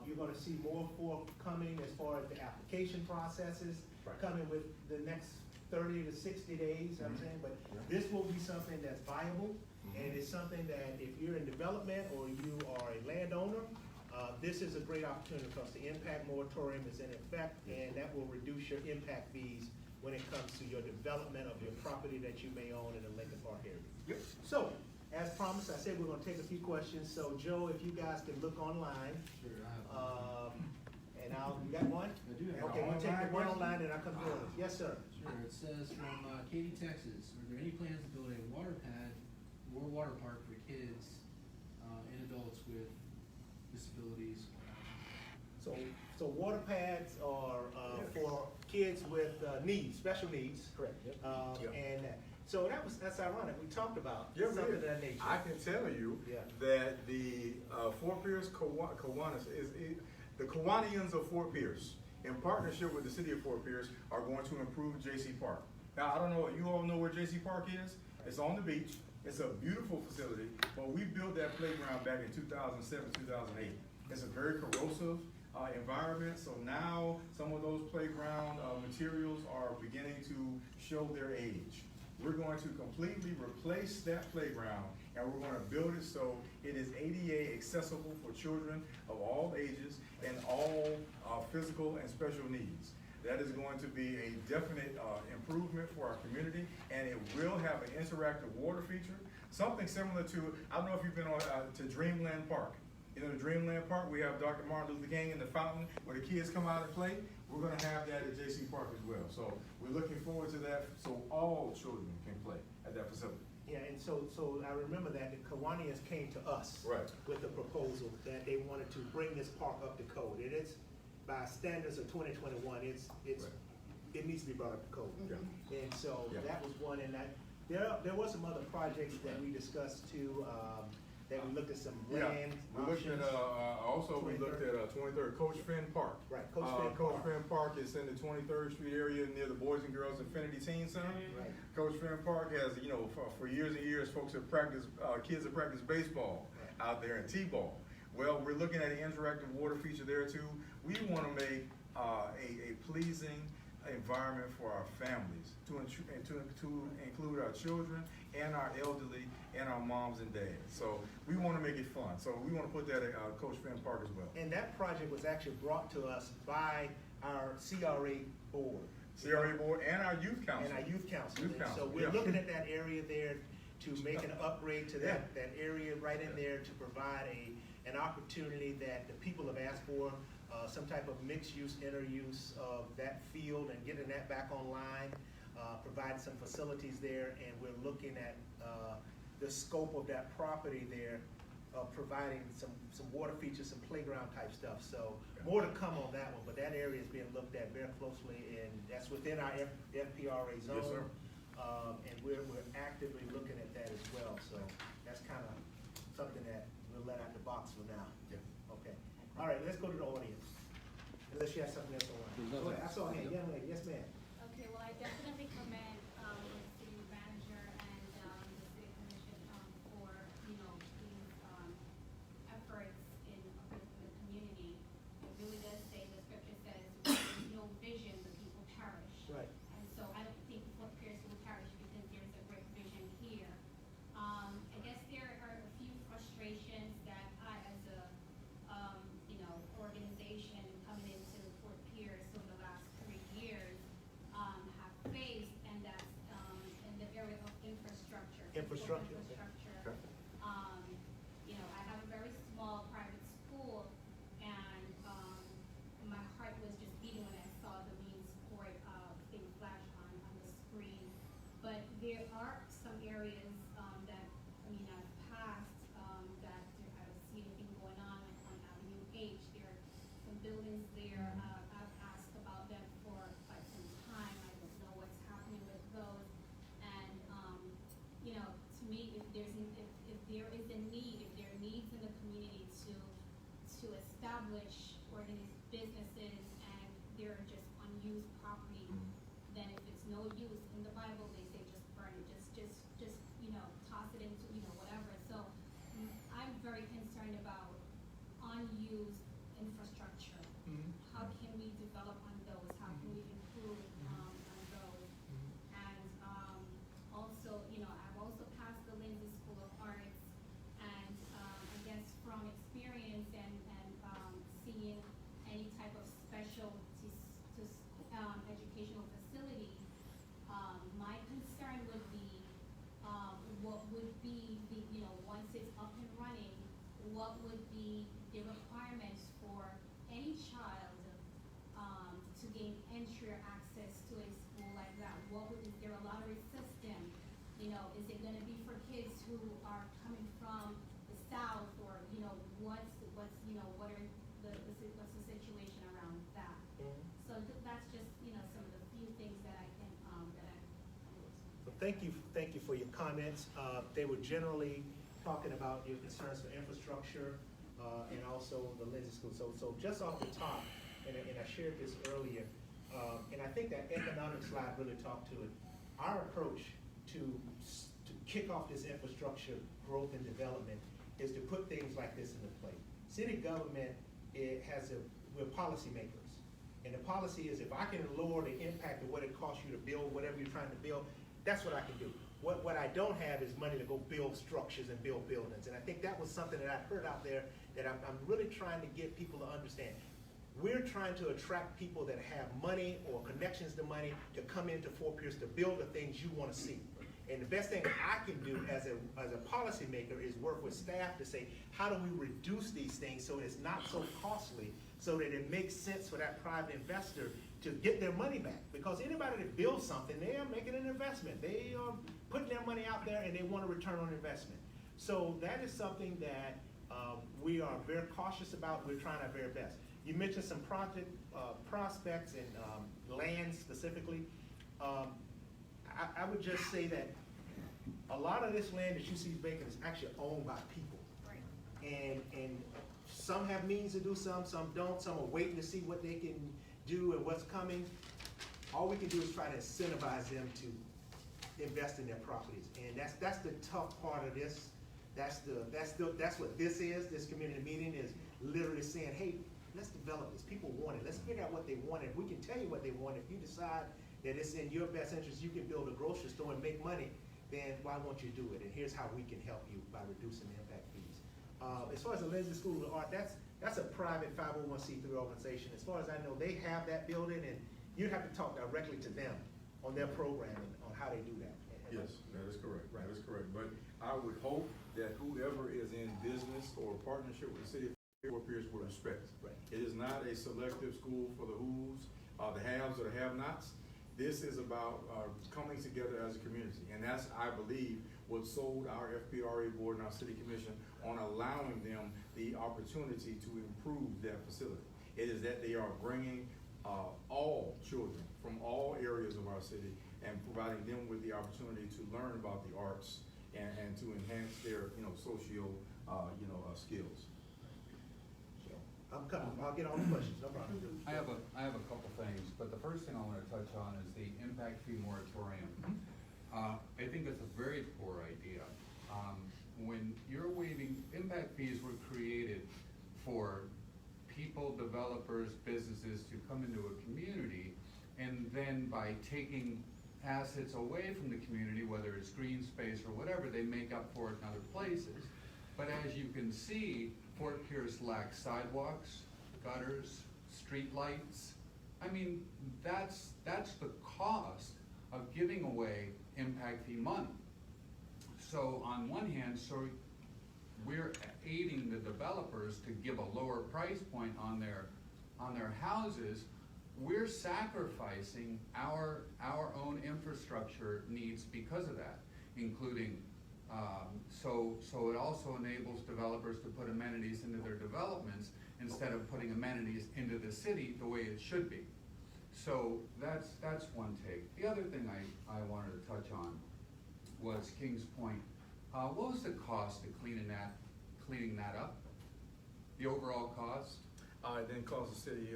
You're gonna see more forthcoming as far as the application processes, Right. coming with the next 30 to 60 days, I'm saying, but this will be something that's viable, and it's something that if you're in development or you are a landowner, this is a great opportunity because the impact moratorium is in effect, and that will reduce your impact fees when it comes to your development of your property that you may own in the Lincoln Park area. Yep. So, as promised, I said we're gonna take a few questions, so Joe, if you guys can look online, Sure, I have. and you got one? I do have. Okay, we'll take the one Online online and I'll come to it. Yes, sir. Sure, it says from Katy, Texas, are there any plans to build a water pad or water park for kids and adults with disabilities? So water pads are, for kids with, needs, special needs. Correct, yep. Yep. And so that's ironic, we talked about Yeah, we something of did. that nature. I can tell you Yeah. that the Fort Pierce Kiwanis the Kiwanians of Fort Pierce, in partnership with the city of Fort Pierce, are going to improve J.C. Park. Now, I don't know, you all know where J.C. Park is? It's on the beach. It's a beautiful facility, but we built that playground back in 2007, 2008. It's a very corrosive environment, so now some of those playground materials are beginning to show their age. We're going to completely replace that playground, and we're going to build it so it is ADA accessible for children of all ages and all physical and special needs. That is going to be a definite improvement for our community, and it will have an interactive water feature, something similar to, I don't know if you've been on to Dreamland Park. You know, the Dreamland Park, we have Dr. Martin Luther King in the fountain where the kids come out and play. We're gonna have that at J.C. Park as well. So we're looking forward to that, so all children can play at that facility. Yeah, and so I remember that the Kiwanians came to us. Right. With a proposal that they wanted to bring this park up to code. It is, by standards of 2021, Right. it needs to be brought up to code. Yeah. And so Yeah. that was one, and there was some other projects that we discussed too, that we looked at some land We looked at, options. also we looked at 23rd Coach Finn Park. Right, Coach Finn Coach Park. Finn Park is in the 23rd Street area near the Boys and Girls Infinity Teen Center. Right. Coach Finn Park has, you know, for years and years, folks have practiced, kids have practiced baseball out there and T-ball. Well, we're looking at an interactive water feature there too. We want to make a pleasing environment for our families, to include our children and our elderly and our moms and dads. So we want to make it fun. So we want to put that at Coach Finn Park as well. And that project was actually brought to us by our CRA board. CRA board and our youth council. And our youth council. Youth And council, so we're yeah. looking at that area there to make an upgrade to that area right in there to provide an opportunity that the people have asked for, some type of mixed use, interuse of that field and getting that back online, provide some facilities there, and we're looking at the scope of that property there, providing some water features, some playground type stuff. So more to come on that one, but that area is being looked at very closely, and that's within our FPRA zone. Yes, sir. And we're actively looking at that as well. So that's kind of something that we'll let out the box for now. Yeah. Okay. All right, let's go to the audience. Unless you have something else on. Go ahead. I saw a hand. Young lady. Yes, ma'am. Okay, well, I definitely commend the city manager and the city commission for, you know, these efforts in uplifting the community. It really does say, the scripture says, where there's no vision, the people perish. Right. And so I don't think Fort Pierce will perish because there's a great vision here. I guess there are a few frustrations that I, as a, you know, organization coming into Fort Pierce over the last 3 years, have faced. Is it gonna be for kids who are coming from the south, or, you know, what's, you know, what are what's the situation around that? So that's just, you know, some of the few things that I can, So thank you for your comments. They were generally talking about your concerns for infrastructure, and also the Lindsay School. So just off the top, and I shared this earlier, and I think that economic slide really talked to it. Our approach to kick off this infrastructure growth and development is to put things like this into play. City government, we're policymakers. And the policy is, if I can lower the impact of what it costs you to build whatever you're trying to build, that's what I can do. What I don't have is money to go build structures and build buildings. And I think that was something that I heard out there that I'm really trying to get people to understand. We're trying to attract people that have money or connections to money to come into Fort Pierce to build the things you want to see. And the best thing I can do as a policymaker is work with staff to say, how do we reduce these things so it's not so costly, so that it makes sense for that private investor to get their money back? Because anybody that builds something, they are making an investment. They are putting their money out there and they want a return on investment. So that is something that we are very cautious about. We're trying our very best. You mentioned some project prospects and land specifically. I would just say that a lot of this land that you see vacant is actually owned by people. right. And some have means to do some don't. Some are waiting to see what they can do and what's coming. All we can do is try to incentivize them to invest in their properties. And that's the tough part of this. That's what this is. This community meeting is literally saying, hey, let's develop this. People want it. Let's figure out what they want. If we can tell you what they want, if you decide that it's in your best interest, you can build a grocery store and make money, then why won't you do it? And here's how we can help you by reducing the impact fees. As far as the Lindsay School of Art, that's a private 501c3 organization. As far as I know, they have that building, and you'd have to talk directly to them on their programming, on how they do that. Yes, that is correct. Right. That is correct. But I would hope that whoever is in business or partnership with the city of Fort Pierce will respect. Right. It is not a selective school for the who's, the haves or the have-nots. This is about coming together as a community, and that's, I believe, what sold our FPRA board and our city commission on allowing them the opportunity to improve their facility. It is that they are bringing all children from all areas of our city and providing them with the opportunity to learn about the arts and to enhance their, socio, skills. So I'm coming. I'll get all the questions. No problem. I have a couple things, but the first thing I want to touch on is the impact fee moratorium. I think that's a very poor idea. When you're waiving, impact fees were created for people, developers, businesses to come into a community, and then by taking assets away from the community, whether it's green space or whatever, they make up for it in other places. But as you can see, Fort Pierce lacks sidewalks, gutters, street lights. I mean, that's the cost of giving away impact fee money. So on one hand, we're aiding the developers to give a lower price point on their houses. We're sacrificing our own infrastructure needs because of that, including so it also enables developers to put amenities into their developments instead of putting amenities into the city the way it should be. So that's one take. The other thing I wanted to touch on was King's Point. What was the cost of cleaning that up? The overall cost? It didn't cost the city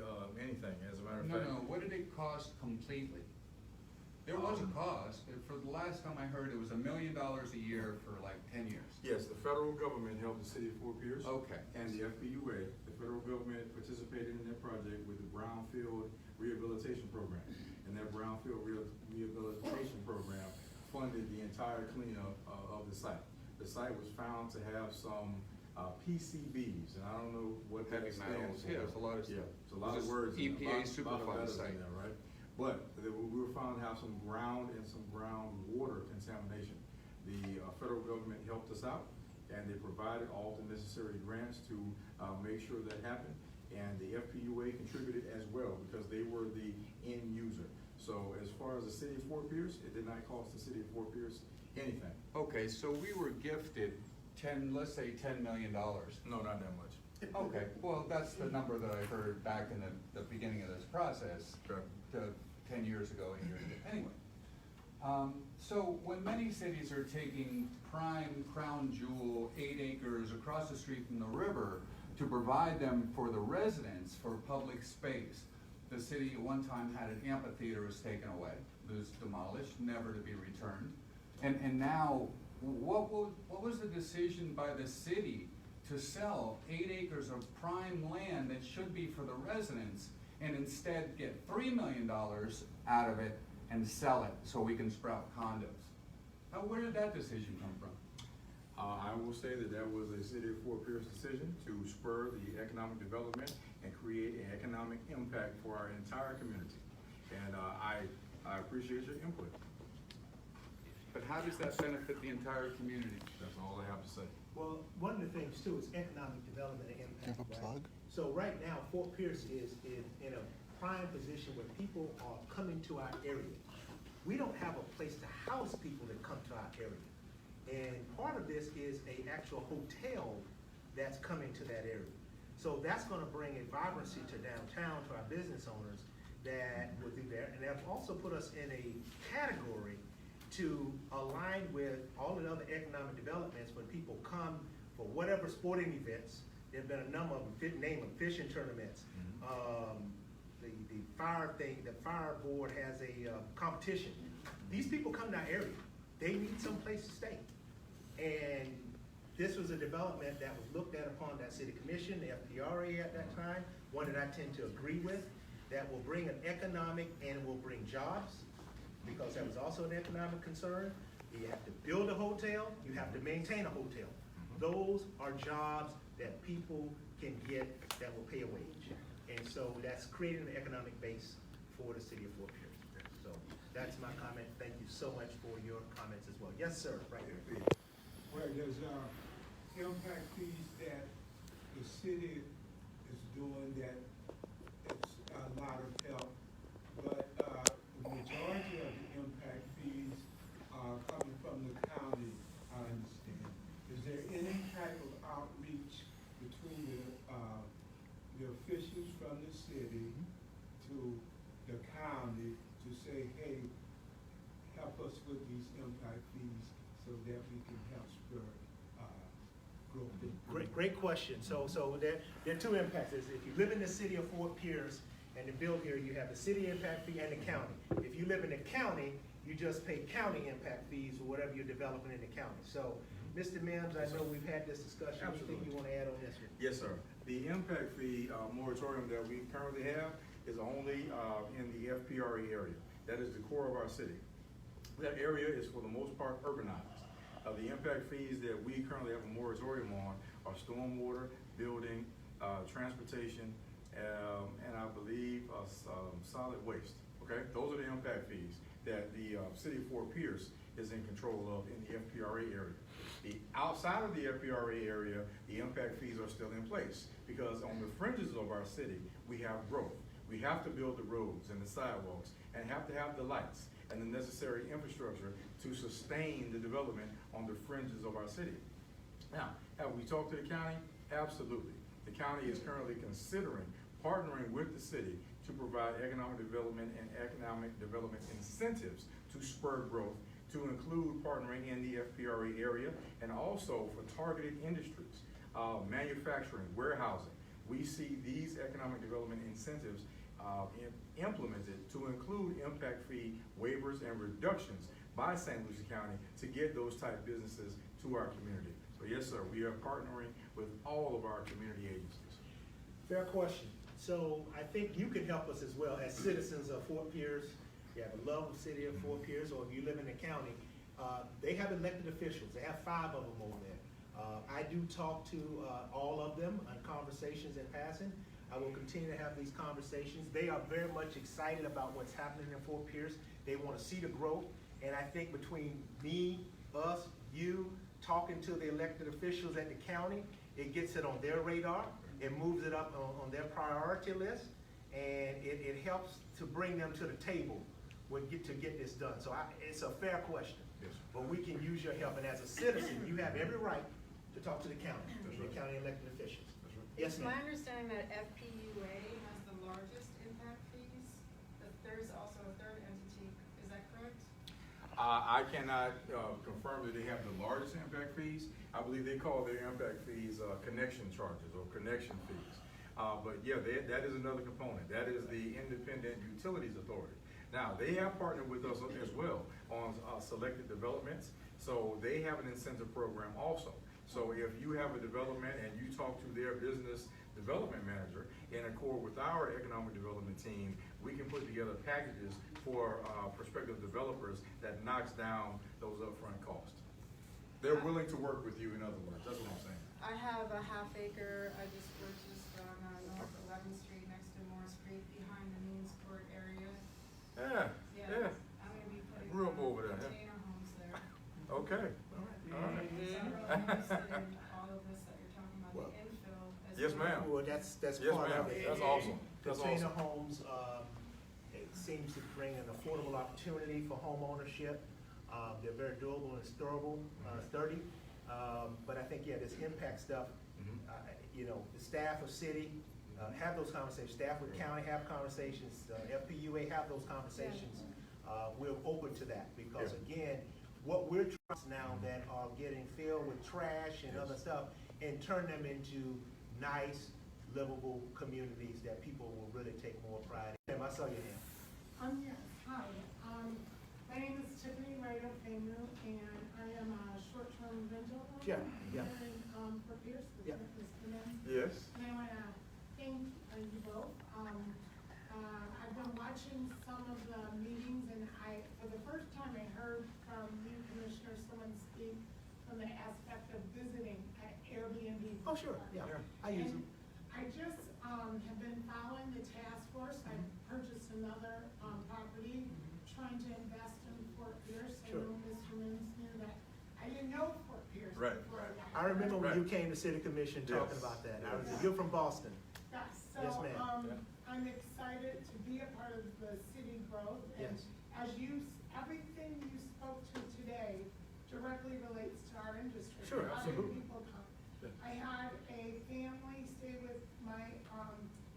anything, as a matter of fact. No, what did it cost completely? There was a cost. For the last time I heard, it was $1 million a year for like 10 years. Yes, the federal government helped the city of Fort Pierce. Okay. And the FPUA, the federal government participated in that project with the Brownfield Rehabilitation Program. And that Brownfield Rehabilitation Program funded the entire cleanup of the site. The site was found to have some PCBs, and I don't know what that Heavy stands metals, for. yeah, it's a lot of Yeah, it's a lot of just words. in EPA there, a lot of supervised letters in site. there, right? But we were found to have some ground and some groundwater contamination. The federal government helped us out, and they provided all the necessary grants to make sure that happened. And the FPUA contributed as well because they were the end user. So as far as the city of Fort Pierce, it did not cost the city of Fort Pierce anything. Okay, so we were gifted let's say $10 million. No, not that much. Okay, well, that's the number that I heard back in the beginning of this process, Correct. 10 years ago, 8 years ago, anyway. So when many cities are taking prime crown jewel 8 acres across the street from the river to provide them for the residents for public space, the city at one time had an amphitheater was taken away. It was demolished, never to be returned. And now, what was the decision by the city to sell 8 acres of prime land that should be for the residents and instead get $3 million out of it and sell it so we can sprout condos? Now, where did that decision come from? I will say that was a city of Fort Pierce decision to spur the economic development and create an economic impact for our entire community. And I appreciate your input. But how does that benefit the entire community? That's all I have to say. Well, one of the things too is economic development and impact. Have a plug? So right now, Fort Pierce is in a prime position where people are coming to our area. We don't have a place to house people that come to our area. And part of this is an actual hotel that's coming to that area. So that's gonna bring a vibrancy to downtown, to our business owners that will be there. And they'll also put us in a category to align with all the other economic developments when people come for whatever sporting events. There've been a number of them, name them, fishing tournaments. The fire board has a competition. These people come to our area. They need some place to stay. And this was a development that was looked at upon that city commission, the FPRA at that time, one that I tend to agree with, that will bring an economic and will bring jobs, because that was also an economic concern. You have to build a hotel, you have to maintain a hotel. Those are jobs that people can get that will pay a wage. And so that's creating an economic base for the city of Fort Pierce. So that's my comment. Thank you so much for your comments as well. Yes, sir, right here. Well, there's impact fees that the city is doing that it's a lot of help, but the majority of the impact fees are coming from the county, I understand. Is there any type of outreach between the officials from the city to the county to say, hey, help us with these impact fees so that we can help spur growth? Great question. So there are two impacts. If you live in the city of Fort Pierce and to build here, you have the city impact fee and the county. If you live in the county, you just pay county impact fees for whatever you're developing in the county. So, Mr. Mimms, I know we've had this discussion. Absolutely. Anything you want to add on this one? Yes, sir. The impact fee moratorium that we currently have is only in the FPRA area. That is the core of our city. That area is for the most part urbanized. The impact fees that we currently have a moratorium on are stormwater, building, transportation, and I believe solid waste. Okay, those are the impact fees that the city of Fort Pierce is in control of in the FPRA area. The outside of the FPRA area, the impact fees are still in place because on the fringes of our city, we have growth. We have to build the roads and the sidewalks and have to have the lights and the necessary infrastructure to sustain the development on the fringes of our city. Now, have we talked to the county? Absolutely. The county is currently considering partnering with the city to provide economic development and economic development incentives to spur growth, to include partnering in the FPRA area and also for targeted industries, manufacturing, warehousing. We see these economic development incentives implemented to include impact fee waivers and reductions by St. Lucie County to get those type businesses to our community. So yes, sir, we are partnering with all of our community agencies. Fair question. So I think you can help us as well as citizens of Fort Pierce. You have a love of the city of Fort Pierce, or if you live in the county, they have elected officials. They have 5 of them over there. I do talk to all of them on conversations in passing. I will continue to have these conversations. They are very much excited about what's happening in Fort Pierce. They want to see the growth. And I think between me, us, you, talking to the elected officials at the county, it gets it on their radar. It moves it up on their priority list. And it helps to bring them to the table to get this done. So it's a fair question. Yes. But we can use your help, and as a citizen, you have every right to talk to the county, That's and the right. county elected officials. That's right. Yes, It's my ma'am. understanding that FPUA has the largest impact fees, but there's also a third entity, is that correct? I cannot confirm that they have the largest impact fees. I believe they call their impact fees connection charges or connection fees. But yeah, that is another component. That is the Independent Utilities Authority. Now, they have partnered with us as well on selected developments, so they have an incentive program also. So if you have a development and you talk to their business development manager in accord with our economic development team, we can put together packages for prospective developers that knocks down those upfront costs. They're willing to work with you, in other words. That's what I'm saying. I have a half acre I just purchased on North 11th Street next to Morris Creek behind the Mimms Court area. Yeah, yeah. I'm gonna be putting Grew up over there, huh? container homes there. Okay. All right. So I'm interested in all of this that you're talking about, Well, the infill as Yes, well. ma'am. Well, that's Yes, part ma'am. of it. That's awesome. That's Container awesome. homes, it seems to bring an affordable opportunity for home ownership. They're very durable and sturdy. But I think, yeah, this impact stuff, Mhm. The staff of city, have those conversations, staff with county have conversations, FPUA have those conversations. We're open to that, because Yeah. again, what we're trying now that are getting filled with trash and other stuff, and turn them into nice, livable communities that people will really take more pride in. I saw your hand. Yes, hi. My name is Tiffany Ryder Famu, and I am a short-term rental owner. Yeah, yeah. Here in Fort Pierce, with Yeah. Mr. Mimms. Yes. And I wanna thank you both. I've been watching some of the meetings, and for the first time, I heard from you, Commissioner, someone speak from the aspect of visiting at Airbnb. Oh, sure, yeah, I use them. I just, have been following the task force. I purchased another, property, trying to invest in Fort Pierce. I Sure. know Mr. Mimms knew that. I didn't know Fort Pierce Right, before. right. got I remember when Right. you came to city commission talking Yes. about that. Yes. You're from Boston. Yes, Yes, so, ma'am. I'm excited to be a part of the city growth. And Yes. as everything you spoke to today directly relates to our industry. Sure, How do absolutely. people come? Yeah. I had a family stay with my,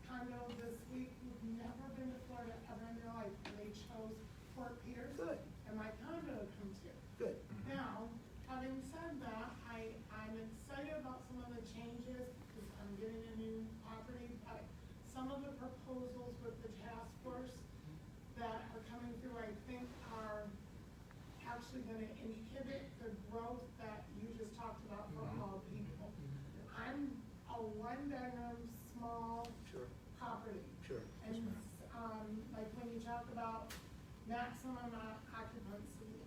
condo this week who've never been to Florida ever in their life, and they chose Fort Pierce. Good. And my condo to come to. Good. Now, having said that, I'm excited about some of the changes, because I'm getting a new property, but some of the proposals with the task force that are coming through, I think are actually gonna inhibit the growth that you just talked about for all people. I'm a one-bedroom, small Sure, property. sure. And, like when you talk about maximum occupancy,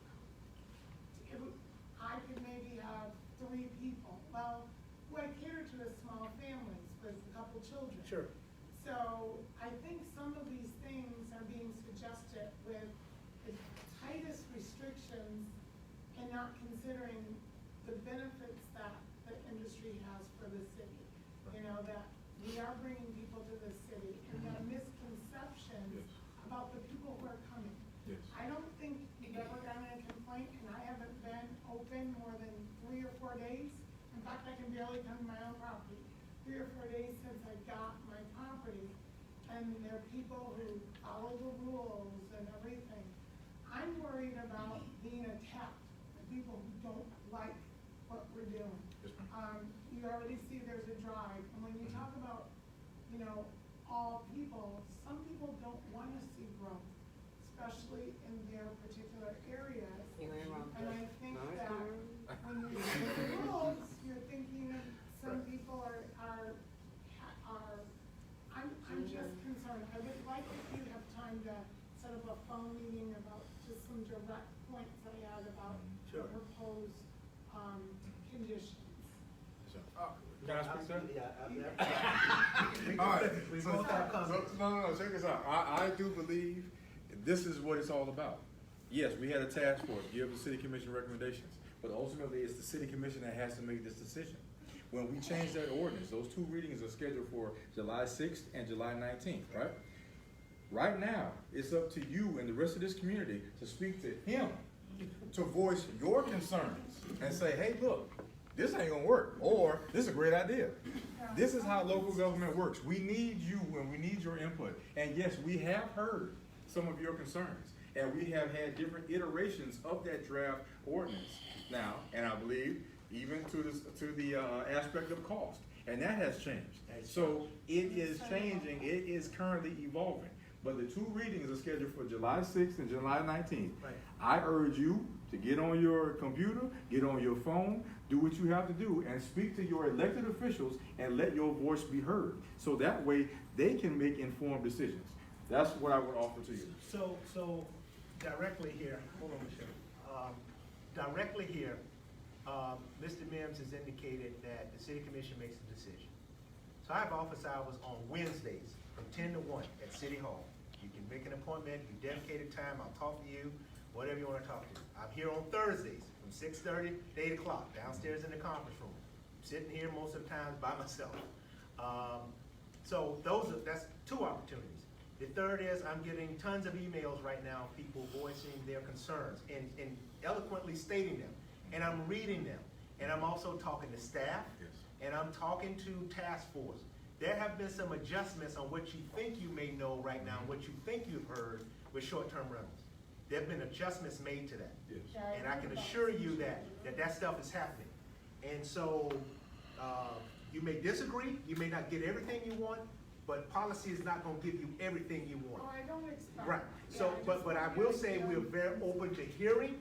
I could maybe have 3 people. Well, who I cater to is small families with a couple children. Sure. So I think some of these things are being suggested with the tightest restrictions and not considering the benefits that the industry has for the city. You know, that we are bringing people to the city, and the misconceptions Yes. about the people who are coming. Yes. I don't think you've ever gotten a complaint, and I haven't been open more than 3 or 4 days. In fact, I can barely come to my own property. 3 or 4 days since I got my property, and there are people who follow the rules and everything. I'm worried about being attacked by people who don't like what we're doing. Yes, ma'am. You already see there's a drive, and when you talk about, all people, some people don't wanna see growth, especially in their particular areas. You ain't wrong. And I think that when you see the rules, you're thinking of some people I'm just concerned. I would like if you have time to set up a phone meeting about just some direct points I had about the Sure. proposed, conditions. Can I speak, sir? Yeah. All right. We So- both have comments. No, check this out. I do believe this is what it's all about. Yes, we had a task force, give the city commission recommendations, but ultimately it's the city commission that has to make this decision. When we change that ordinance, those 2 readings are scheduled for July 6th and July 19th, right? Right now, it's up to you and the rest of this community to speak to him, to voice your concerns and say, hey, look, this ain't gonna work, or this is a great idea. This is how local government works. We need you and we need your input. And yes, we have heard some of your concerns, and we have had different iterations of that draft ordinance now, and I believe even to the aspect of cost, and that has changed. So it is changing. It is currently evolving. But the two readings are scheduled for July 6th and July 19th. Right. I urge you to get on your computer, get on your phone, do what you have to do, and speak to your elected officials and let your voice be heard. So that way they can make informed decisions. That's what I would offer to you. So directly here, hold on, Michelle. Directly here, Mr. Mimms has indicated that the city commission makes a decision. So I have office hours on Wednesdays from 10 to 1 at City Hall. You can make an appointment, you dedicated time, I'll talk to you, whatever you want to talk to. I'm here on Thursdays from 6:30 to 8 o'clock downstairs in the conference room. I'm sitting here most of the time by myself. So that's two opportunities. The third is I'm getting tons of emails right now, people voicing their concerns and eloquently stating them. And I'm reading them. And I'm also talking to staff. Yes. And I'm talking to task force. There have been some adjustments on what you think you may know right now, and what you think you've heard with short-term rentals. There have been adjustments made to that. Yes. And I can assure you that stuff is happening. And so you may disagree, you may not get everything you want, but policy is not gonna give you everything you want. Oh, I don't expect. Right, so, but I will say we're very open to hearing,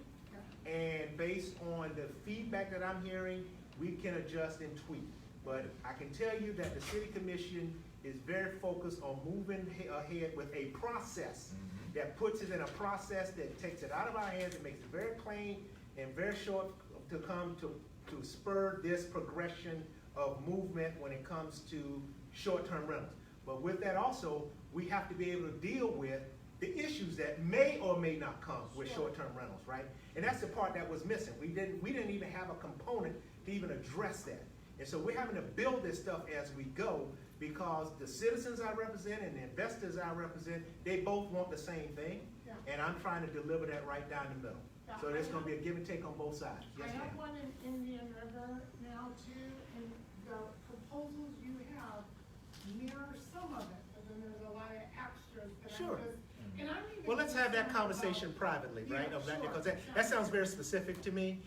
and based on the feedback that I'm hearing, we can adjust and tweak. But I can tell you that the city commission is very focused on moving ahead with a process that puts it in a process that takes it out of our hands and makes it very plain and very short to come to spur this progression of movement when it comes to short-term rentals. But with that also, we have to be able to deal with the issues that may or may not come with short-term rentals, right? And that's the part that was missing. We didn't even have a component to even address that. And so we're having to build this stuff as we go, because the citizens I represent and the investors I represent, they both want the same thing. Yeah. And I'm trying to deliver that right down the middle. Yeah, So there's gonna be a give and take on both sides. I Yes, have ma'am. one in Indian River now too, and the proposals you have mirror some of it, but then there's a lot of extras that Sure. I'm just, and I'm even. Well, let's have that concerned conversation about- privately, right? Yeah, Of that, sure. because that sounds very specific to me,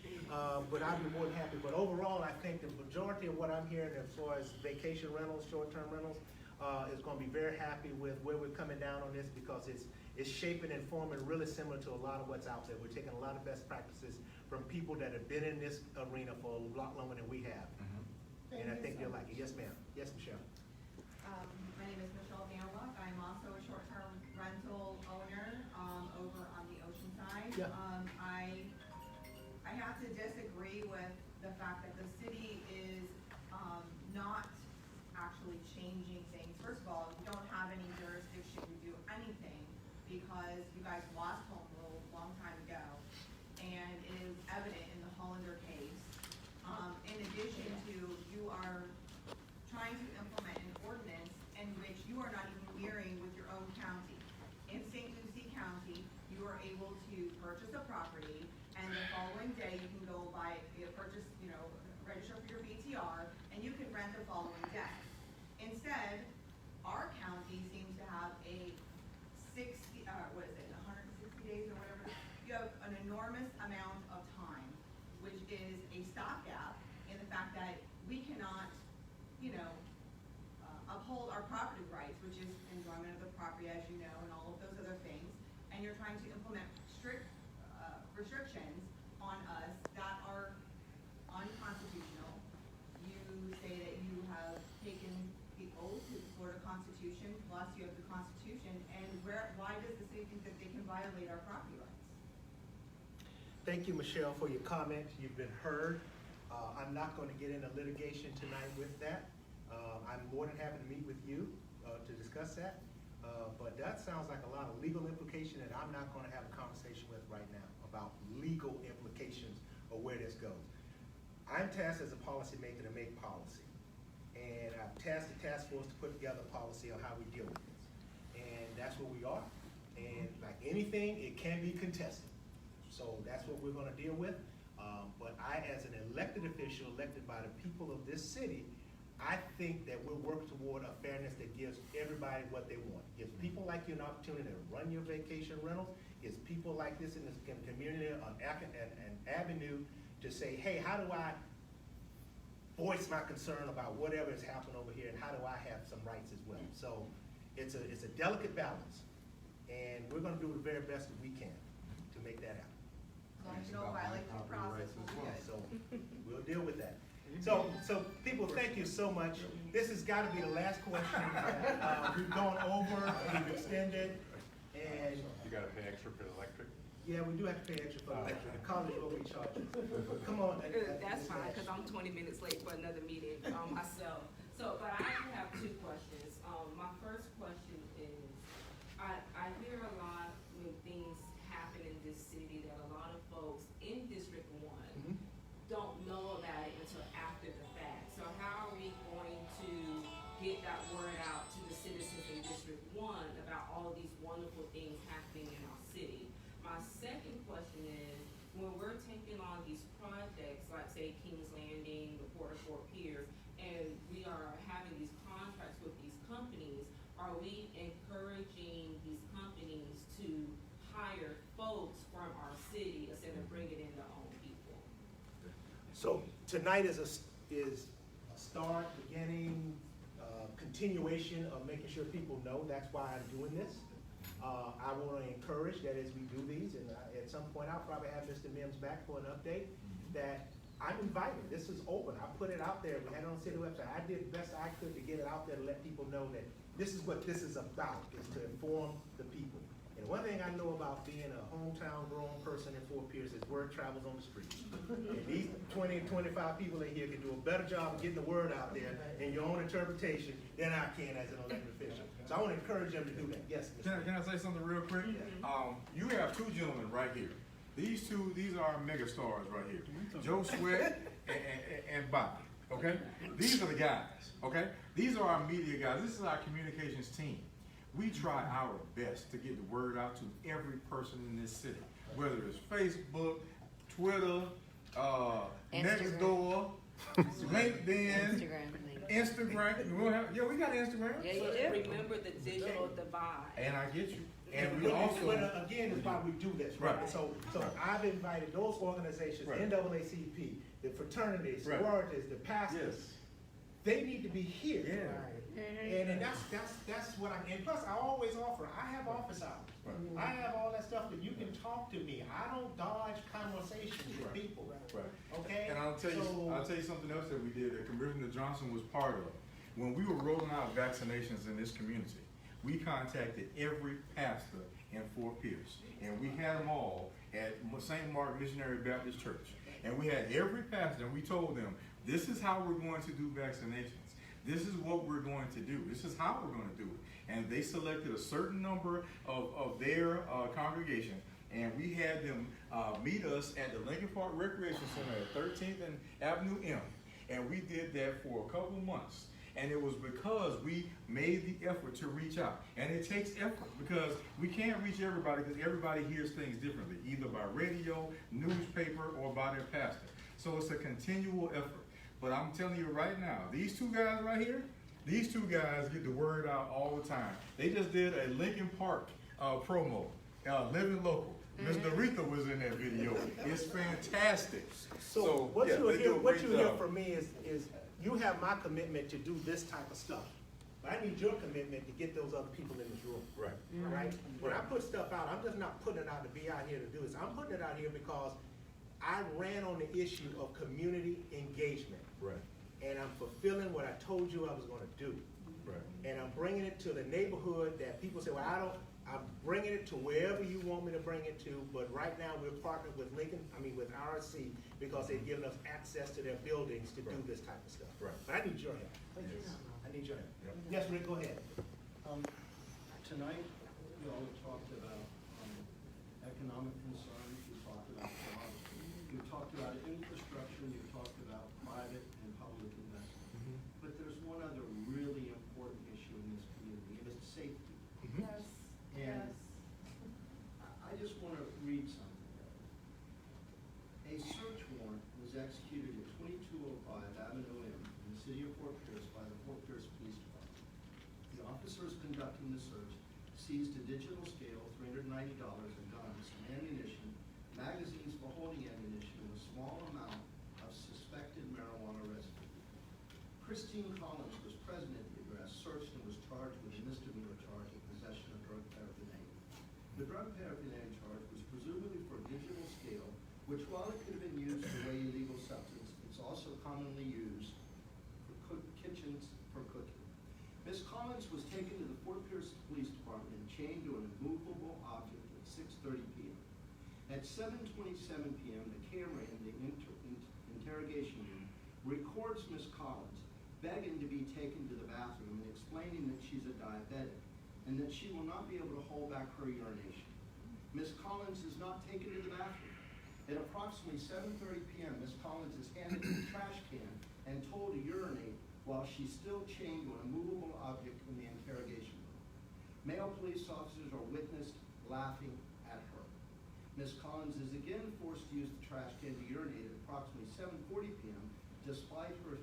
but I'd be more than happy. But overall, I think the majority of what I'm hearing as far as vacation rentals, short-term rentals, is gonna be very happy with where we're coming down on this, because it's shaping and forming really similar to a lot of what's out there. We're taking a lot of best practices from people that have been in this arena for a lot longer than we have. And I think they'll like it. Yes, ma'am. Yes, Michelle. My name is Michelle Vanderlock. I'm also a short-term rental owner, over on the ocean side. Yeah. I have to disagree with the fact that the city is, not actually changing things. First of all, you don't have any jurisdiction to do anything, because you guys lost home rule a long time ago, and it is evident in the Hollander case. In addition to, you are trying to implement an ordinance in which you are not even mirroring with your own county. In St. Lucie County, you are able to purchase a property, and the following day you can go buy, purchase, register for your BTR, and you can rent the following day. Instead, our county seems to have a 160 days or whatever. You have an enormous amount of time, which is a stopgap in the fact that we cannot, uphold our property rights, which is enjoyment of the property, as you know, and all of those other things. And you're trying to implement strict restrictions on us that are unconstitutional. You say that you have taken the oath to the Florida Constitution, plus you have the Constitution, and why does the city think that they can violate our property rights? Thank you, Michelle, for your comments. You've been heard. I'm not going to get into litigation tonight with that. I'm more than happy to meet with you to discuss that. But that sounds like a lot of legal implication that I'm not going to have a conversation with right now about legal implications of where this goes. I'm tasked as a policymaker to make policy. And I've tasked the task force to put together a policy on how we deal with this. and that's what we are. And like anything, it can be contested. So that's what we're gonna deal with. But I, as an elected official, elected by the people of this city, I think that we'll work toward a fairness that gives everybody what they want. Gives people like you an opportunity to run your vacation rentals. Gives people like this in this community an avenue to say, hey, how do I voice my concern about whatever has happened over here, and how do I have some rights as well? So it's a delicate balance, and we're gonna do the very best that we can to make that happen. As long as you don't violate due process, we'll be good. So we'll deal with that. So people, thank you so much. This has got to be the last question. We've gone over, we've extended, and You gotta pay extra for the electric? yeah, we do have to pay extra for the electric. The college will be charged. Come on. That's fine, because I'm 20 minutes late for another meeting myself. So, but I actually have two questions. My first question is, I hear a lot when things happen in this city that a lot of folks in District 1 don't know about it until after the fact. So how are we going to get that word out to the citizens in District 1 about all of these wonderful things happening in our city? My second question is, when we're taking on these projects, like say Kings Landing, the Port of Fort Pierce, and we are having these contracts with these companies, are we encouraging these companies to hire folks from our city instead of bringing in their own people? So tonight is a start, beginning, continuation of making sure people know that's why I'm doing this. I want to encourage that as we do these, and at some point I'll probably have Mr. Mimms back for an update, that I'm invited. This is open. I put it out there. We had it on the city website. I did the best I could to get it out there to let people know that this is what this is about, is to inform the people. And one thing I know about being a hometown grown person in Fort Pierce is word travels on the street. And these 20 and 25 people in here can do a better job of getting the word out there in your own interpretation than I can as an elected official. So I want to encourage them to do that. Yes, Mr. Can I say something real quick? You have two gentlemen right here. These are mega stars right here. Joe Sweat and Bobby, okay? These are the guys, okay? These are our media guys. This is our communications team. We try our best to get the word out to every person in this city, whether it's Facebook, Twitter, Nextdoor, LinkedIn, Instagram. Yeah, we got Instagram. Yeah, you do. Remember the digital divide. And I get you. And we also, but again, is why we do this, right? Right. So I've invited those organizations, Right. NAACP, the fraternities, Right. sororities, the pastors. yes, They need to be here. yeah. And that's what I, and plus I always offer, I have office hours. Right. I have all that stuff that you can talk to me. I don't dodge conversations with Right. people, Right. okay? And I'll tell you something else that we did that Commissioner Johnson was part of. When we were rolling out vaccinations in this community, we contacted every pastor in Fort Pierce, and we had them all at St. Mark Missionary Baptist Church. And we had every pastor, and we told them, this is how we're going to do vaccinations. This is what we're going to do. This is how we're going to do it. And they selected a certain number of their congregation, and we had them meet us at the Lincoln Park Recreation Center at 13th and Avenue M. And we did that for a couple months. And it was because we made the effort to reach out. And it takes effort because we can't reach everybody because everybody hears things differently, either by radio, newspaper, or by their pastor. So it's a continual effort. But I'm telling you right now, these two guys right here, these two guys get the word out all the time. They just did a Lincoln Park promo, Living Local. Ms. Doretha was in that video. It's fantastic. So what yeah, you they do a hear, what great you hear job. from me is you have my commitment to do this type of stuff. But I need your commitment to get those other people in this room. Right. Right? When I put stuff out, I'm just not putting it out to be out here to do this. I'm putting it out here because I ran on the issue of community engagement. Right. And I'm fulfilling what I told you I was gonna do. Right. And I'm bringing it to the neighborhood that people say, well, I'm bringing it to wherever you want me to bring it to, but right now we're partnered with with RC, because they've given us access to their buildings to do this type of stuff. Right. But I need your help. Yes. I need your help. Yep. Yes, Rick, go ahead. Tonight, you all talked about economic concerns, you talked about jobs, you talked about infrastructure, you talked about private and public investment. But there's one other really important issue in this community, and it's safety. city of Fort Pierce by the Fort Pierce Police Department. The officers conducting the search seized a digital scale, $390, in guns, and ammunition, magazines for holding ammunition, and a small amount of suspected marijuana residue. Christine Collins was present at the arrest, searched, and was charged with a misdemeanor charge of possession of drug paraphernalia. The drug paraphernalia charge was presumably for a digital scale, which while it could have been used to weigh illegal substance, it's also commonly used for kitchens for cooking. Ms. Collins was taken to the Fort Pierce Police Department and chained to an immovable object at 6:30 p.m. At 7:27 p.m., the camera in the interrogation room records Ms. Collins begging to be taken to the bathroom and explaining that she's a diabetic and that she will not be able to hold back her urination. Ms. Collins is not taken to the bathroom. At approximately 7:30 p.m., Ms. Collins is handed a trash can and told to urinate while she's still chained to an immovable object in the interrogation room. Male police officers are witnessed laughing at her. Ms. Collins is again forced to use the trash can to urinate at approximately 7:40 p.m. despite her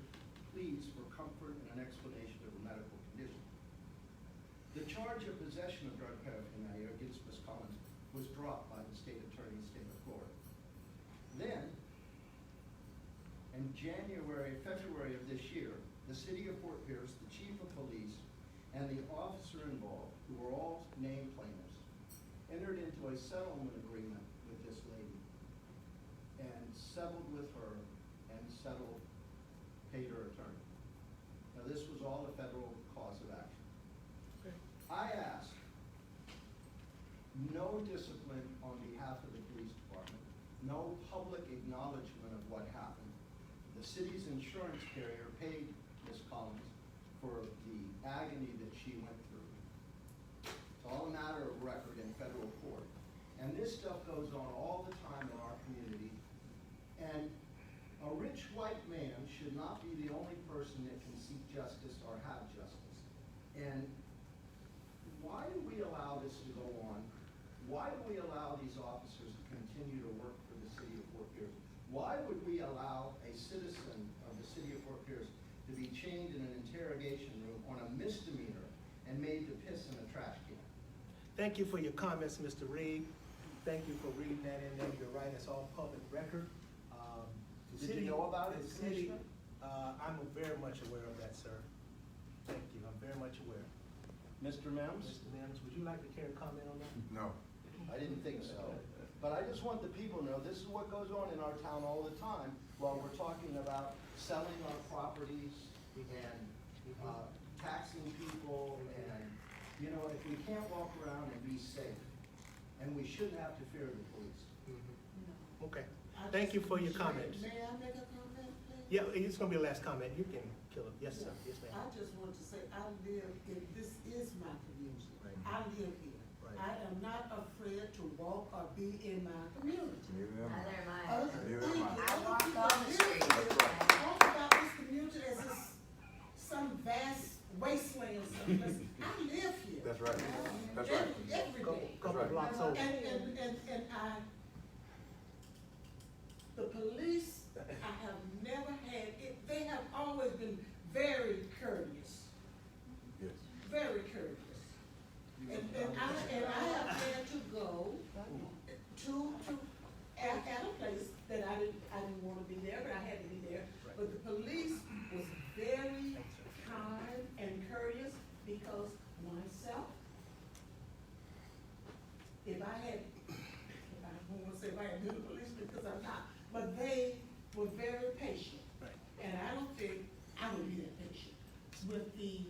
pleas for comfort and an explanation of her medical condition. The charge of possession of drug paraphernalia against Ms. Collins was dropped by the state attorney of the state of Florida. Then, in February of this year, the city of Fort Pierce, the chief of police, and the officer involved, who were all named plaintiffs, entered into a settlement agreement with this lady and settled with her and paid her attorney. Now, this was all a federal cause of action. Okay. I asked, no discipline on behalf of the police department, no public acknowledgement of what happened. The city's insurance carrier paid Ms. Collins for the agony that she went through. It's all a matter of record in federal court. And this stuff goes on all the time in our community. And a rich white man should not be the only person that can seek justice or have justice. And why do we allow this to go on? Why do we allow these officers to continue to work for the city of Fort Pierce? Why would we allow a citizen of the city of Fort Pierce to be chained in an interrogation room on a misdemeanor and made to piss in a trash can? Thank you for your comments, Mr. Reed. Thank you for reading that in there. You're right, it's all public record. Did you know about it, the city, Commissioner? I'm very much aware of that, sir. Thank you, I'm very much aware. Mr. Mimms? Mr. Mimms, would you like to care to comment on that? No. I didn't think so. But I just want the people to know this is what goes on in our town all the time while we're talking about selling our properties and taxing people and, you know, if we can't walk around and be safe, and we shouldn't have to fear the police. Okay, thank you for your comments. May I make a comment, please? Yeah, it's gonna be the last comment. You can kill it. Yes, sir. Yes, ma'am. I just want to say, I live in, this is my community. Right. I live here. Right. I am not afraid to walk or be in my community. Neither am I. Neither am I. I walk on the street. Talk about this community as it's some vast wasteland someplace. I live here. That's right. That's right. Every day. Couple right. blocks over. And the police, I have never had, they have always been very courteous, Yes. very courteous. And I have had to go to at a place that I didn't want to be there, but I had to be there. Right. But the police was very kind and courteous because myself, I don't want to say if I had been a policeman because I'm not, but they were very patient. Right. And I don't think I would be that patient with the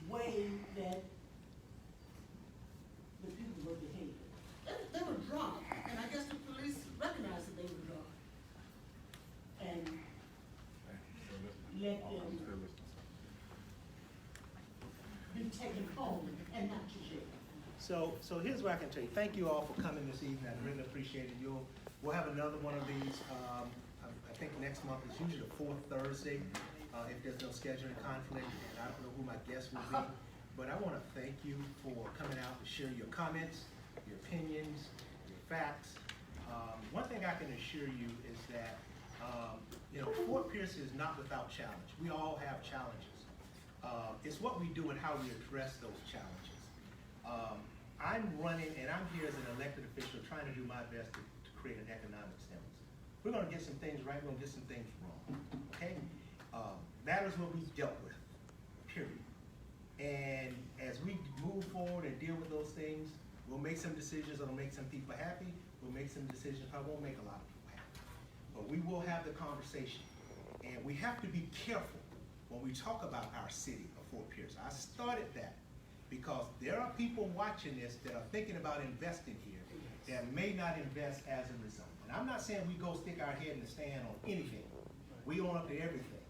way that the people were behaving. They were drunk, and I guess the police recognized that they were drunk. And let them be taken home and not to jail. So here's what I can tell you. Thank you all for coming this evening. I really appreciate it. We'll have another one of these. I think next month is usually the fourth Thursday, if there's no scheduling conflict, and I don't know who my guest will be. But I want to thank you for coming out to share your comments, your opinions, your facts. One thing I can assure you is that You know, Fort Pierce is not without challenge. We all have challenges. It's what we do and how we address those challenges. I'm running, and I'm here as an elected official trying to do my best to create an economic stimulus. We're gonna get some things right, we're gonna get some things wrong, okay? Matters will be dealt with, period. And as we move forward and deal with those things, we'll make some decisions that'll make some people happy, we'll make some decisions that won't make a lot of people happy. But we will have the conversation, and we have to be careful when we talk about our city of Fort Pierce. I started that because there are people watching this that are thinking about investing here that may not invest as a result. And I'm not saying we go stick our head in the stand on anything. We own up to everything.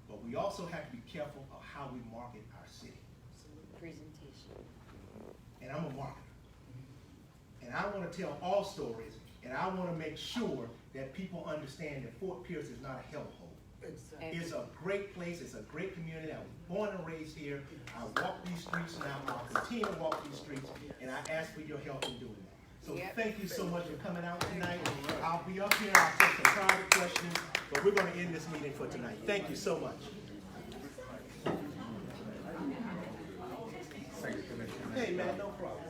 But we also have to be careful of how we market our city. Presentation. And I'm a marketer. And I want to tell all stories, and I want to make sure that people understand that Fort Pierce is not a hellhole. It's a great place, it's a great community. I was born and raised here. I walk these streets now, I'll continue to walk these streets, and I ask for your help in doing that. So thank you so much for coming out tonight. I'll be up here, I'll take some private questions, but we're gonna end this meeting for tonight. Thank you so much. Hey man, no problem.